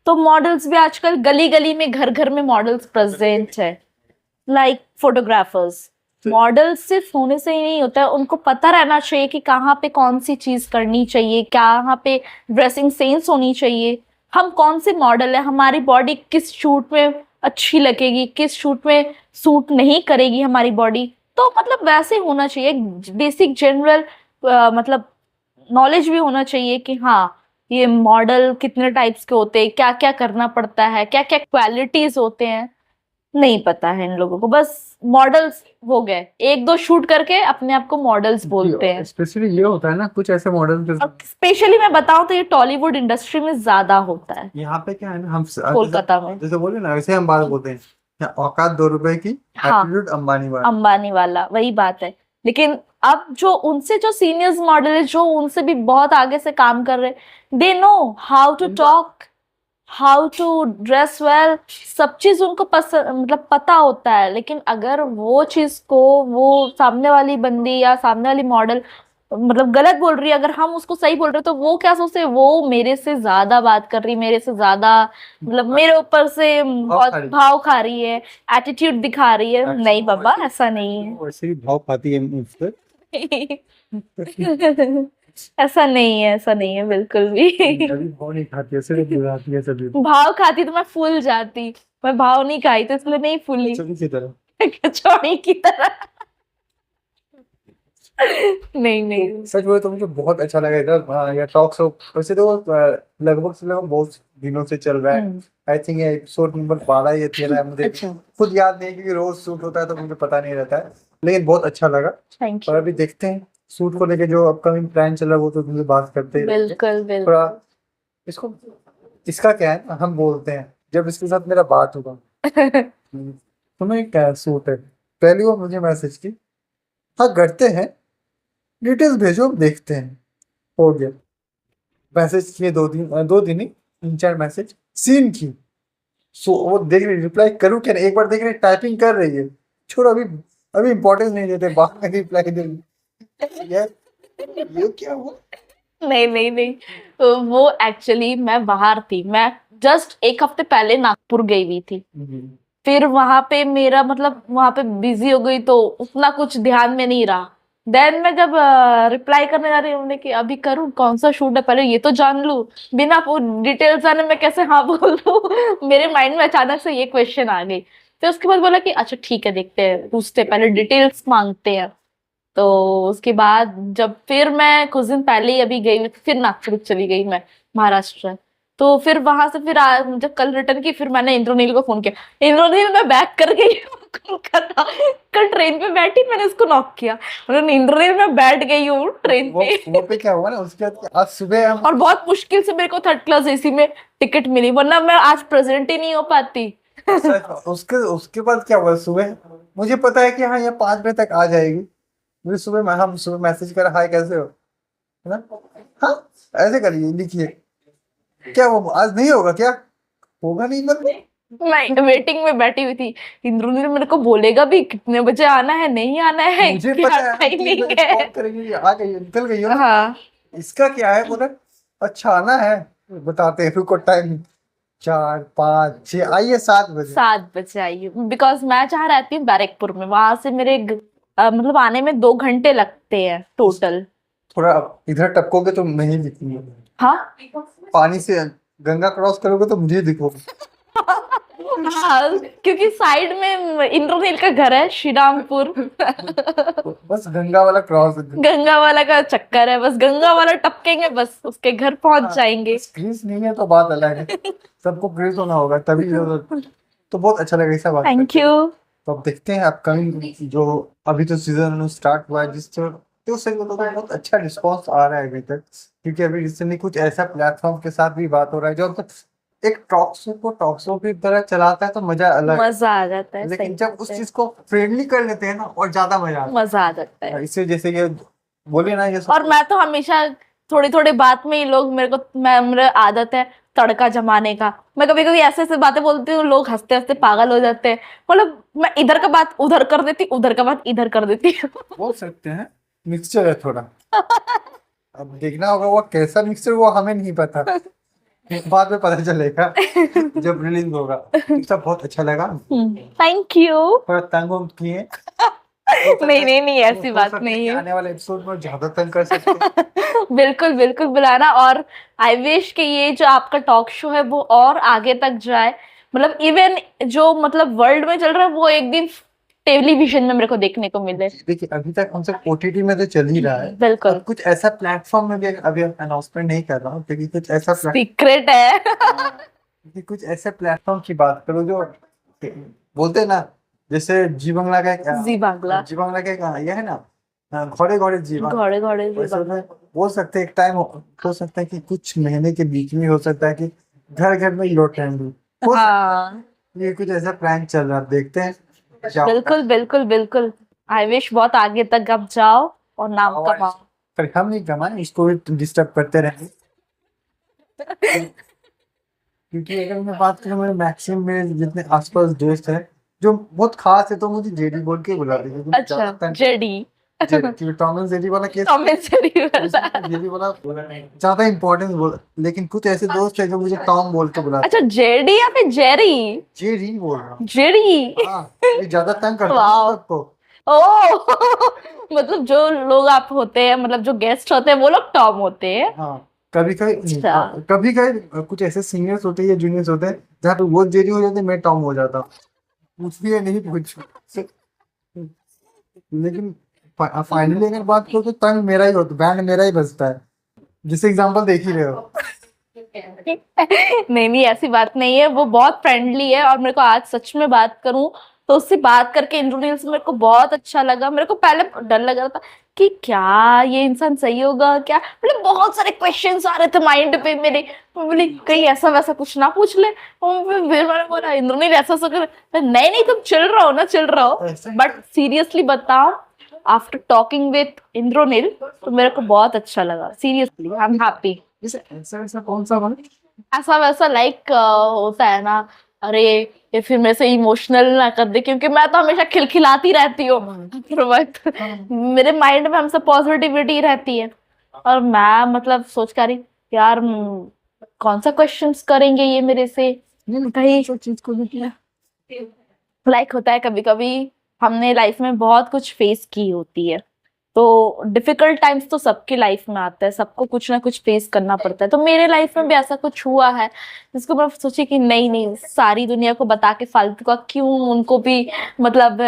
Speaker 1: तो मॉडल्स भी आजकल गली गली में घर घर में मॉडल्स प्रेजेंट है, लाइक फोटोग्राफर्स। मॉडल सिर्फ होने से ही नहीं होता है, उनको पता रहना चाहिए कि कहाँ पे कौन सी चीज करनी चाहिए, कहाँ पे ड्रेसिंग सेंस होनी चाहिए, हम कौन से मॉडल है, हमारी बॉडी किस शूट में अच्छी लगेगी, किस शूट में सूट नहीं करेगी हमारी बॉडी। तो मतलब वैसे होना चाहिए, बेसिक जनरल मतलब नॉलेज भी होना चाहिए कि हाँ, ये मॉडल कितने टाइप्स के होते हैं, क्या क्या करना पड़ता है, क्या क्या क्वालिटीज होते हैं। नहीं पता है इन लोगों को, बस मॉडल्स हो गए, एक दो शूट करके अपने आप को मॉडल्स बोलते हैं।
Speaker 3: स्पेशली ये होता है ना, कुछ ऐसे मॉडल
Speaker 1: और स्पेशली मैं बताऊं तो ये टॉलीवुड इंडस्ट्री में ज्यादा होता है,
Speaker 2: यहाँ पे क्या है ना, हम
Speaker 1: कोलकाता में।
Speaker 2: जैसे बोले ना, वैसे हम बात बोलते हैं क्या, औकात 2 रुपए की,
Speaker 1: हाँ,
Speaker 2: एटीट्यूड अंबानी वाला।
Speaker 1: अंबानी वाला, वही बात है। लेकिन अब जो उनसे जो सीनियर्स मॉडल है, जो उनसे भी बहुत आगे से काम कर रहे हैं, they know how to talk, how to dress well, सब चीज उनको मतलब पता होता है। लेकिन अगर वो चीज को वो सामने वाली बंदी या सामने वाली मॉडल मतलब गलत बोल रही है, अगर हम उसको सही बोल रहे हैं, तो वो क्या सोचते हैं, वो मेरे से ज्यादा बात कर रही, मेरे से ज्यादा मतलब मेरे ऊपर से बहुत भाव खा रही है, एटीट्यूड दिखा रही है। नहीं बाबा, ऐसा नहीं है।
Speaker 2: वैसे ही भाव खाती है मुझ पे।
Speaker 1: ऐसा नहीं है, ऐसा नहीं है बिल्कुल भी।
Speaker 2: कभी भाव नहीं खाती है, सिर्फ बुलाती है सभी।
Speaker 1: भाव खाती तो मैं फूल जाती, मैं भाव नहीं खाई तो इसलिए नहीं फूली।
Speaker 2: सभी की तरह।
Speaker 1: कचौड़ी की तरह। नहीं नहीं।
Speaker 2: सच बोले तो मुझे बहुत अच्छा लगा इधर ये टॉक शो। वैसे तो लगभग से लगभग बहुत दिनों से चल रहा है। आई थिंक ये एपिसोड नंबर 12 या 13 है, मुझे
Speaker 1: अच्छा,
Speaker 2: खुद याद नहीं, क्योंकि रोज शूट होता है तो मुझे पता नहीं रहता है। लेकिन बहुत अच्छा लगा।
Speaker 1: थैंक
Speaker 2: और
Speaker 1: यू।
Speaker 2: अभी देखते हैं शूट को लेके जो अपकमिंग प्लान चल रहा है, वो तो तुमसे बात करते ही रहेंगे।
Speaker 1: बिल्कुल बिल्कुल।
Speaker 2: थोड़ा इसको, इसका क्या है ना, हम बोलते हैं जब इसके साथ मेरा बात होगा, तुम्हें क्या सूट है, पहली वो मुझे मैसेज की, हाँ करते हैं, डिटेल्स भेजो हम देखते हैं। हो गया, मैसेज किए 2 दिन ही 3-4 मैसेज, सीन की। सो वो देख रही, रिप्लाई करूँ क्या नहीं, एक बार देख रही टाइपिंग कर रही है, छोड़ो अभी, अभी इंपॉर्टेंस नहीं देते, बाद में रिप्लाई दे यार, ये क्या हुआ।
Speaker 1: नहीं नहीं नहीं, तो वो एक्चुअली मैं बाहर थी, मैं जस्ट एक हफ्ते पहले नागपुर गई हुई थी। फिर वहां पे मेरा मतलब वहां पे बिजी हो गई, तो उतना कुछ ध्यान में नहीं रहा। देन मैं जब रिप्लाई करने जा रही हूँ, उन्होंने कि अभी करूँ, कौन सा शूट है, पहले ये तो जान लूं, बिना डिटेल्स जाने मैं कैसे हाँ बोल दूं। मेरे माइंड में अचानक से ये क्वेश्चन आ गई। फिर उसके बाद बोला कि अच्छा ठीक है, देखते हैं, पूछते, पहले डिटेल्स मांगते हैं। तो उसके बाद जब फिर मैं कुछ दिन पहले ही अभी गई, फिर नागपुर चली गई मैं, महाराष्ट्र। तो फिर वहां से फिर जब कल रिटर्न की, फिर मैंने इंद्रनील को फोन किया, इंद्रनील मैं बैक कर गई हूँ कोलकाता। कल ट्रेन पे बैठी, मैंने उसको नॉक किया, उन्होंने इंद्रनील मैं बैठ गई हूँ ट्रेन पे।
Speaker 2: वो पे क्या हुआ ना, उसके बाद आज सुबह हम
Speaker 1: और बहुत मुश्किल से मेरे को थर्ड क्लास एसी में टिकट मिली, वरना मैं आज प्रेजेंट ही नहीं हो पाती।
Speaker 2: उसके उसके बाद क्या हुआ, सुबह मुझे पता है कि हाँ ये 5 बजे तक आ जाएगी। मुझे सुबह हम सुबह मैसेज कर, हाय कैसे हो, है ना, हाँ ऐसे करिए, लिखिए, क्या वो आज नहीं होगा क्या, होगा नहीं मतलब।
Speaker 1: मैं वेटिंग में बैठी हुई थी, इंद्रनील मेरे को बोलेगा भी कितने बजे आना है, नहीं आना है,
Speaker 2: मुझे
Speaker 1: क्या
Speaker 2: पता है
Speaker 1: टाइमिंग
Speaker 2: 3 बजे
Speaker 1: है।
Speaker 2: कॉल करेंगे, आ गई निकल गई हो ना।
Speaker 1: हाँ,
Speaker 2: इसका क्या है बोला, अच्छा आना है, बताते हैं, रुको टाइम 4 5 6, आइए 7 बजे।
Speaker 1: 7 बजे आई, बिकॉज मैं जहाँ रहती हूँ बैरकपुर में, वहां से मेरे मतलब आने में 2 घंटे लगते हैं टोटल।
Speaker 2: थोड़ा इधर टपकोगे तो नहीं दिखेंगे,
Speaker 1: हाँ।
Speaker 2: पानी से गंगा क्रॉस करोगे तो मुझे दिखोगे।
Speaker 1: हाँ, क्योंकि साइड में इंद्रनील का घर है, श्रीरामपुर।
Speaker 2: बस गंगा वाला क्रॉस,
Speaker 1: गंगा वाला का चक्कर है, बस गंगा वाला टपकेंगे, बस उसके घर पहुंच जाएंगे।
Speaker 2: ग्रीस नहीं है तो बात अलग है, सबको ग्रीस होना होगा तभी तो बहुत अच्छा लगा ऐसा बात
Speaker 1: थैंक
Speaker 2: करके।
Speaker 1: यू।
Speaker 2: तो अब देखते हैं अपकमिंग जो, अभी तो सीजन स्टार्ट हुआ है, जिस तो सही बताऊं तो बहुत अच्छा रिस्पांस आ रहा है अभी तक, क्योंकि अभी रिसेंटली कुछ ऐसा प्लेटफॉर्म के साथ भी बात हो रहा है जो एक टॉक शो को टॉक शो की तरह चलाता है तो मजा अलग है।
Speaker 1: मजा आ जाता है,
Speaker 2: लेकिन
Speaker 1: सही
Speaker 2: जब
Speaker 1: बात
Speaker 2: उस
Speaker 1: है।
Speaker 2: चीज को फ्रेंडली कर लेते हैं ना, और ज्यादा मजा आता
Speaker 1: मजा आ जाता है।
Speaker 2: है। इससे जैसे ये बोले ना, ये
Speaker 1: और मैं तो हमेशा थोड़ी थोड़ी बात में ही लोग मेरे को, मेरे आदत है तड़का जमाने का। मैं कभी कभी ऐसे ऐसे बातें बोलती हूँ, लोग हंसते हंसते पागल हो जाते हैं, मतलब मैं इधर का बात उधर कर देती, उधर का बात इधर कर देती हूँ।
Speaker 2: बोल सकते हैं मिक्सचर है थोड़ा। अब देखना होगा वो कैसा मिक्सचर, वो हमें नहीं पता, बाद में पता चलेगा जब रिलीज होगा। सब बहुत अच्छा लगा,
Speaker 1: थैंक यू।
Speaker 2: थोड़ा तंग वंग किए,
Speaker 1: नहीं नहीं नहीं, ऐसी
Speaker 2: हो
Speaker 1: बात
Speaker 2: सकता है
Speaker 1: नहीं
Speaker 2: कि
Speaker 1: है।
Speaker 2: आने वाले एपिसोड में ज्यादा तंग कर सकते हैं।
Speaker 1: बिल्कुल बिल्कुल बुलाना, और आई विश कि ये जो आपका टॉक शो है वो और आगे तक जाए, मतलब इवन जो मतलब वर्ल्ड में चल रहा है वो एक दिन टेलीविजन में मेरे को देखने को मिले।
Speaker 2: देखिए अभी तक हम सब ओटीटी में तो चल ही रहा है,
Speaker 1: बिल्कुल।
Speaker 2: अब कुछ ऐसा प्लेटफॉर्म में भी अभी अनाउंसमेंट नहीं कर रहा हूँ, क्योंकि कुछ ऐसा
Speaker 1: सीक्रेट है।
Speaker 2: कुछ ऐसे प्लेटफॉर्म की बात करो जो बोलते हैं ना, जैसे जी बांग्ला का एक
Speaker 1: जी बांग्ला,
Speaker 2: जी बांग्ला का एक ये है ना, घोड़े घोड़े जीवन,
Speaker 1: घोड़े घोड़े जी
Speaker 2: वैसे
Speaker 1: बांग्ला।
Speaker 2: में बोल सकते हैं एक टाइम हो सकता है कि कुछ महीने के बीच में हो सकता है कि घर घर में लो ट्रेंड हो सकता
Speaker 1: हाँ,
Speaker 2: है। ये कुछ ऐसा प्रैंक चल रहा है, देखते हैं क्या होता
Speaker 1: बिल्कुल बिल्कुल बिल्कुल। आई विश बहुत आगे तक आप जाओ और नाम
Speaker 2: है।
Speaker 1: कमाओ।
Speaker 2: पर हम नहीं कमाए, इसको भी डिस्टर्ब करते रहेंगे। क्योंकि अगर मैं बात करूँ, मेरे मैक्सिमम मेरे जितने आसपास दोस्त हैं जो बहुत खास है, तो मुझे जेडी बोल के बुलाते हैं, क्योंकि
Speaker 1: अच्छा,
Speaker 2: ज्यादा टाइम
Speaker 1: जेडी।
Speaker 2: क्योंकि टॉम एंड जेरी वाला केस,
Speaker 1: टॉम एंड जेरी वाला।
Speaker 2: उसमें जेडी वाला ज्यादा इंपॉर्टेंस बोल, लेकिन कुछ ऐसे दोस्त हैं जो मुझे टॉम बोल के बुलाते
Speaker 1: अच्छा,
Speaker 2: हैं।
Speaker 1: जेडी या फिर जेरी?
Speaker 2: जेरी बोल रहा हूँ।
Speaker 1: जेरी।
Speaker 2: हाँ, ये ज्यादा तंग करता है
Speaker 1: वाओ।
Speaker 2: सबको।
Speaker 1: ओ मतलब जो लोग आप होते हैं, मतलब जो गेस्ट होते हैं वो लोग टॉम होते हैं।
Speaker 2: हाँ, कभी कभी
Speaker 1: अच्छा।
Speaker 2: कभी कभी कुछ ऐसे सीनियर्स होते हैं या जूनियर्स होते हैं जहाँ पे वो जेरी हो जाते हैं, मैं टॉम हो जाता हूँ। कुछ भी है नहीं कुछ। लेकिन फाइनली अगर बात करो तो तंग मेरा ही होता, बैंड मेरा ही बजता है, जिसे एग्जांपल देख ही रहे हो।
Speaker 1: नहीं नहीं, ऐसी बात नहीं है, वो बहुत फ्रेंडली है। और मेरे को आज सच में बात करूं तो उससे बात करके इंद्रनील से मेरे को बहुत अच्छा लगा। मेरे को पहले डर लग रहा था कि क्या ये इंसान सही होगा क्या, मतलब बहुत सारे क्वेश्चंस आ रहे थे माइंड पे मेरे। मैं बोली कहीं ऐसा वैसा कुछ ना पूछ ले। और फिर मैंने बोला इंद्रनील ऐसा ऐसा कर, नहीं नहीं तुम चिल रहो ना, चिल रहो। बट सीरियसली बताओ, आफ्टर टॉकिंग विथ इंद्रनील तो मेरे को बहुत अच्छा लगा। Seriously I am happy.
Speaker 2: जैसे ऐसा ऐसा कौन सा बना?
Speaker 1: ऐसा वैसा लाइक होता है ना, अरे ये फिर मेरे से इमोशनल ना कर दे, क्योंकि मैं तो हमेशा खिलखिलाती रहती हूँ हर वक्त। मेरे माइंड में हमेशा पॉजिटिविटी रहती है। और मैं मतलब सोच कर रही यार, कौन सा क्वेश्चंस करेंगे ये मेरे से,
Speaker 2: नहीं
Speaker 1: कहीं
Speaker 2: सब चीज को लेके
Speaker 1: लाइक होता है कभी कभी हमने लाइफ में बहुत कुछ फेस की होती है, तो डिफिकल्ट टाइम्स तो सबके लाइफ में आता है, सबको कुछ ना कुछ फेस करना पड़ता है। तो मेरे लाइफ में भी ऐसा कुछ हुआ है जिसको मैं सोची कि नहीं नहीं, सारी दुनिया को बता के फालतू का क्यों उनको भी मतलब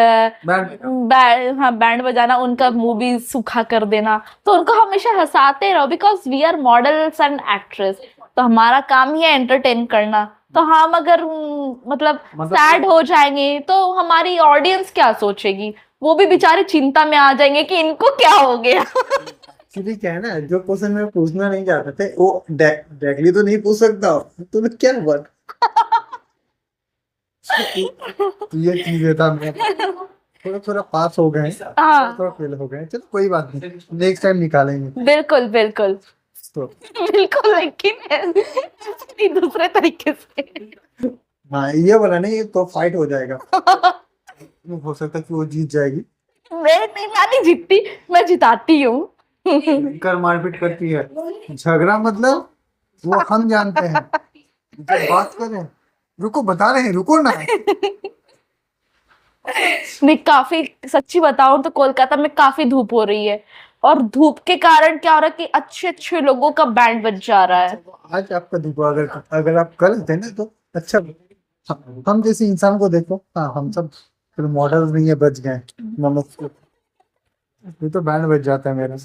Speaker 1: बैंड बजाना, उनका मुंह भी सूखा कर देना। तो उनको हमेशा हंसाते रहो, because we are models and actress, तो हमारा काम ही है एंटरटेन करना। तो हम अगर मतलब सैड हो जाएंगे तो हमारी ऑडियंस क्या सोचेगी, वो भी बेचारे चिंता में आ जाएंगे कि इनको क्या हो गया।
Speaker 2: एक्चुअली क्या है ना, जो क्वेश्चन मैं पूछना नहीं चाहते थे वो डायरेक्टली तो नहीं पूछ सकता, तो क्या हुआ? तो ये चीज था, मैं थोड़ा थोड़ा पास हो गए,
Speaker 1: हाँ
Speaker 2: थोड़ा फेल हो गए, चलो कोई बात नहीं, नेक्स्ट टाइम निकालेंगे।
Speaker 1: बिल्कुल बिल्कुल
Speaker 2: तो
Speaker 1: बिल्कुल, लेकिन नहीं, दूसरे तरीके से।
Speaker 2: हाँ, ये वाला नहीं तो फाइट हो जाएगा, हो सकता है कि वो जीत जाएगी।
Speaker 1: मैं नहीं जीतती, मैं जिताती हूँ।
Speaker 2: कर मारपीट करती है, झगड़ा मतलब वो हम जानते हैं। जब बात करें, रुको बता रहे हैं, रुको ना।
Speaker 1: नहीं, काफी सच्ची बताऊं तो कोलकाता में काफी धूप हो रही है, और धूप के कारण क्या हो रहा है कि अच्छे अच्छे लोगों का बैंड बज जा रहा है।
Speaker 2: आज आपका देखो, अगर अगर आप कर लेते ना तो अच्छा। हम जैसे इंसान को देखो, हाँ हम सब फिर मॉडल्स नहीं है, बच गए। नमस्ते, ये तो बैंड बज जाता है मेरा।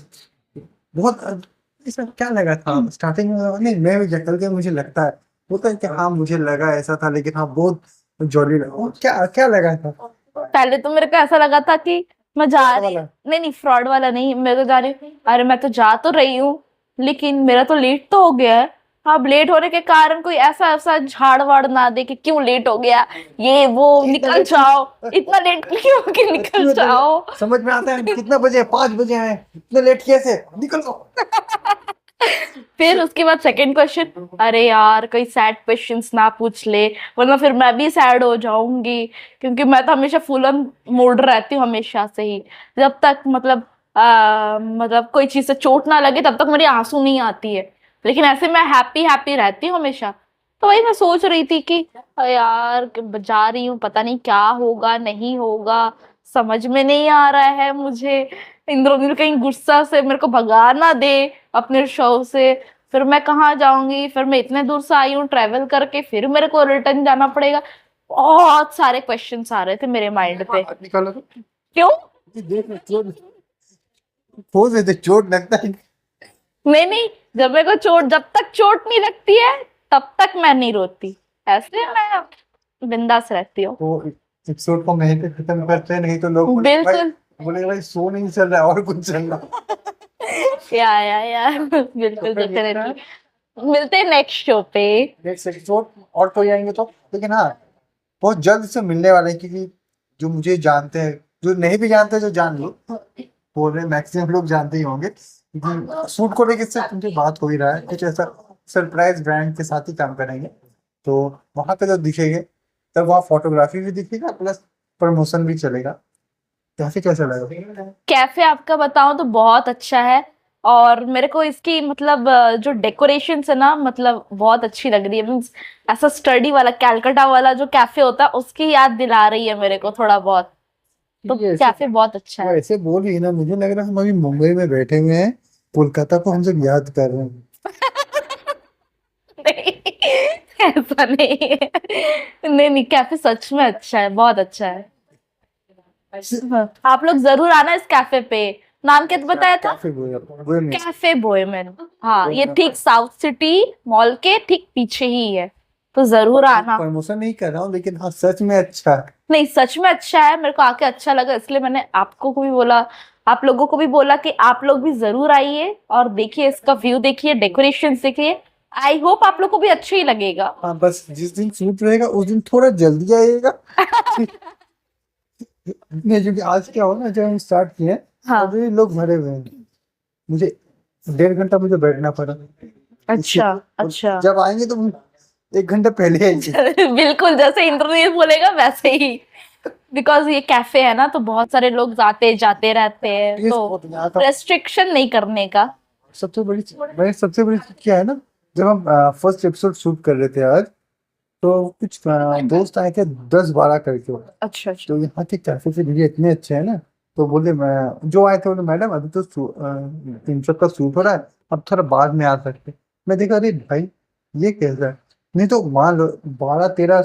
Speaker 2: बहुत इसमें क्या लगा था स्टार्टिंग में, नहीं मैं भी जकल के मुझे लगता है होता है कि हाँ मुझे लगा ऐसा था, लेकिन हाँ बहुत जॉली लगा। क्या क्या लगा था?
Speaker 1: पहले तो मेरे को ऐसा लगा था कि मैं जा रही,
Speaker 2: वाला?
Speaker 1: नहीं नहीं फ्रॉड वाला नहीं, मैं तो जा रही हूँ, अरे मैं तो जा तो रही हूँ लेकिन मेरा तो लेट तो हो गया है। अब लेट होने के कारण कोई ऐसा ऐसा झाड़ वाड़ ना दे कि क्यों लेट हो गया, ये वो निकल जाओ, इतना लेट क्यों कि निकल जाओ।
Speaker 2: समझ में आता है कितना बजे? 5 बजे आए, इतने लेट कैसे? निकल जाओ।
Speaker 1: फिर उसके बाद सेकंड क्वेश्चन, अरे यार कोई सैड क्वेश्चंस ना पूछ ले, वरना फिर मैं भी सैड हो जाऊंगी, क्योंकि मैं तो हमेशा फुल ऑन मूड रहती हूँ हमेशा से ही। जब तक मतलब मतलब कोई चीज से चोट ना लगे तब तक मेरी आंसू नहीं आती है, लेकिन ऐसे मैं हैप्पी हैप्पी रहती हूँ हमेशा। तो वही मैं सोच रही थी कि यार जा रही हूँ, पता नहीं क्या होगा नहीं होगा, समझ में नहीं आ रहा है मुझे। इंद्रनील कहीं गुस्सा से मेरे को भगा ना दे अपने शो से, फिर मैं कहाँ जाऊंगी, फिर मैं इतने दूर से आई हूँ ट्रेवल करके, फिर मेरे को रिटर्न जाना पड़ेगा। बहुत सारे क्वेश्चंस आ रहे थे मेरे माइंड पे।
Speaker 2: निकालो।
Speaker 1: क्यों?
Speaker 2: देख चोट हो देते, चोट लगता है।
Speaker 1: नहीं नहीं, जब मेरे को चोट, जब तक चोट नहीं लगती है तब तक मैं नहीं रोती, ऐसे मैं बिंदास रहती हूँ।
Speaker 2: तो एपिसोड को यहीं पे खत्म करते हैं, नहीं तो लोग बोलेंगे
Speaker 1: बिल्कुल
Speaker 2: बोलेंगे भाई शो नहीं चल रहा है और कुछ चल रहा है।
Speaker 1: या बिल्कुल
Speaker 2: तो फिर
Speaker 1: डेफिनेटली मिलते हैं नेक्स्ट शो पे।
Speaker 2: नेक्स्ट एपिसोड और कोई आएंगे तो, लेकिन हाँ बहुत जल्द से मिलने वाले हैं, क्योंकि जो मुझे जानते हैं, जो नहीं भी जानते जो जान लो, बोल रहे मैक्सिमम लोग जानते ही होंगे, क्योंकि सूट को लेकर से मुझे बात हो ही रहा है, कुछ ऐसा सरप्राइज ब्रांड के साथ ही काम करेंगे, तो वहां पे जो दिखेंगे तब वहाँ फोटोग्राफी भी दिखेगा प्लस प्रमोशन भी चलेगा। कैसे कैसा लगा?
Speaker 1: कैफे आपका बताऊं तो बहुत अच्छा है, और मेरे को इसकी मतलब जो डेकोरेशन है ना, मतलब बहुत अच्छी लग रही है। मीन्स ऐसा स्टडी वाला कैलकाटा वाला जो कैफे होता है उसकी याद दिला रही है मेरे को थोड़ा बहुत, तो
Speaker 2: ये ऐसे-
Speaker 1: कैफे बहुत अच्छा
Speaker 2: वो
Speaker 1: है।
Speaker 2: ऐसे बोल रही है ना, मुझे लग रहा है हम अभी मुंबई में बैठे हुए हैं, कोलकाता को हम सब याद कर रहे हैं।
Speaker 1: नहीं, ऐसा नहीं है। नहीं कैफे सच में अच्छा है, बहुत अच्छा है। हाँ, आप लोग जरूर आना इस कैफे पे। नाम क्या बताया था?
Speaker 2: कैफे बोल
Speaker 1: कैफे बोहेमियन। हाँ, ये ठीक साउथ सिटी मॉल के ठीक पीछे ही है, तो जरूर आना।
Speaker 2: प्रमोशन नहीं कर रहा हूँ, लेकिन हाँ सच में अच्छा है।
Speaker 1: नहीं सच में अच्छा है, मेरे को आके अच्छा लगा, इसलिए मैंने आपको को भी बोला, आप लोगों को भी बोला कि आप लोग भी जरूर आइए और देखिए, इसका व्यू देखिए, डेकोरेशन देखिए। आई होप आप लोग को भी अच्छा ही लगेगा।
Speaker 2: हाँ बस जिस दिन शूट रहेगा उस दिन थोड़ा जल्दी आइएगा। नहीं, क्योंकि आज क्या हो ना, जब हम स्टार्ट किए
Speaker 1: हाँ।
Speaker 2: अभी लोग भरे हुए हैं, मुझे 1.5 घंटा मुझे बैठना पड़ा।
Speaker 1: अच्छा अच्छा।
Speaker 2: जब आएंगे तो 1 घंटा पहले आएंगे।
Speaker 1: बिल्कुल, जैसे इंटरव्यू बोलेगा वैसे ही, बिकॉज ये कैफे है ना, तो बहुत सारे लोग आते जाते रहते हैं,
Speaker 2: Please,
Speaker 1: तो
Speaker 2: यहाँ का
Speaker 1: रेस्ट्रिक्शन नहीं करने का।
Speaker 2: सबसे बड़ी चीज क्या है ना, जब हम फर्स्ट एपिसोड शूट कर रहे थे आज, तो कुछ दोस्त आए थे 10-12 करके,
Speaker 1: अच्छा अच्छा।
Speaker 2: तो यहाँ के कैफे से भैया इतने अच्छे हैं ना, तो बोले मैं जो आए थे बोले मैडम अभी तो इन सब का शूट हो रहा है, अब थोड़ा बाद में आ सकते। मैं देखा अरे भाई ये कैसा है, नहीं तो मान लो 12-13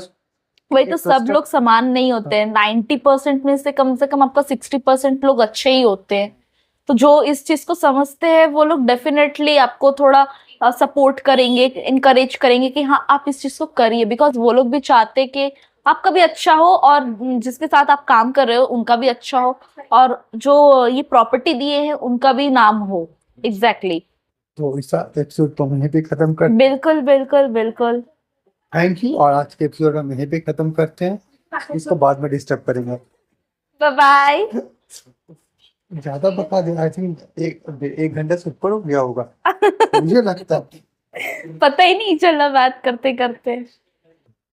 Speaker 1: वही तो, सब लोग समान नहीं होते हैं। 90% में से कम आपका 60% लोग अच्छे ही होते हैं, तो जो इस चीज को समझते हैं वो लोग डेफिनेटली आपको थोड़ा सपोर्ट करेंगे, इनकरेज करेंगे कि हाँ आप इस चीज को करिए, बिकॉज वो लोग भी चाहते हैं कि आपका भी अच्छा हो और जिसके साथ आप काम कर रहे हो उनका भी अच्छा हो, और जो ये प्रॉपर्टी दिए हैं उनका भी नाम हो। एग्जैक्टली
Speaker 2: तो इस एपिसोड को हम यहीं पे खत्म कर,
Speaker 1: बिल्कुल बिल्कुल बिल्कुल।
Speaker 2: थैंक यू, और आज के एपिसोड हम यहीं पे खत्म करते हैं, इसको बाद में डिस्टर्ब करेंगे।
Speaker 1: Bye bye.
Speaker 2: ज्यादा बता दे, आई थिंक 1 घंटे से ऊपर हो गया होगा मुझे लगता है।
Speaker 1: पता ही नहीं चला बात करते करते।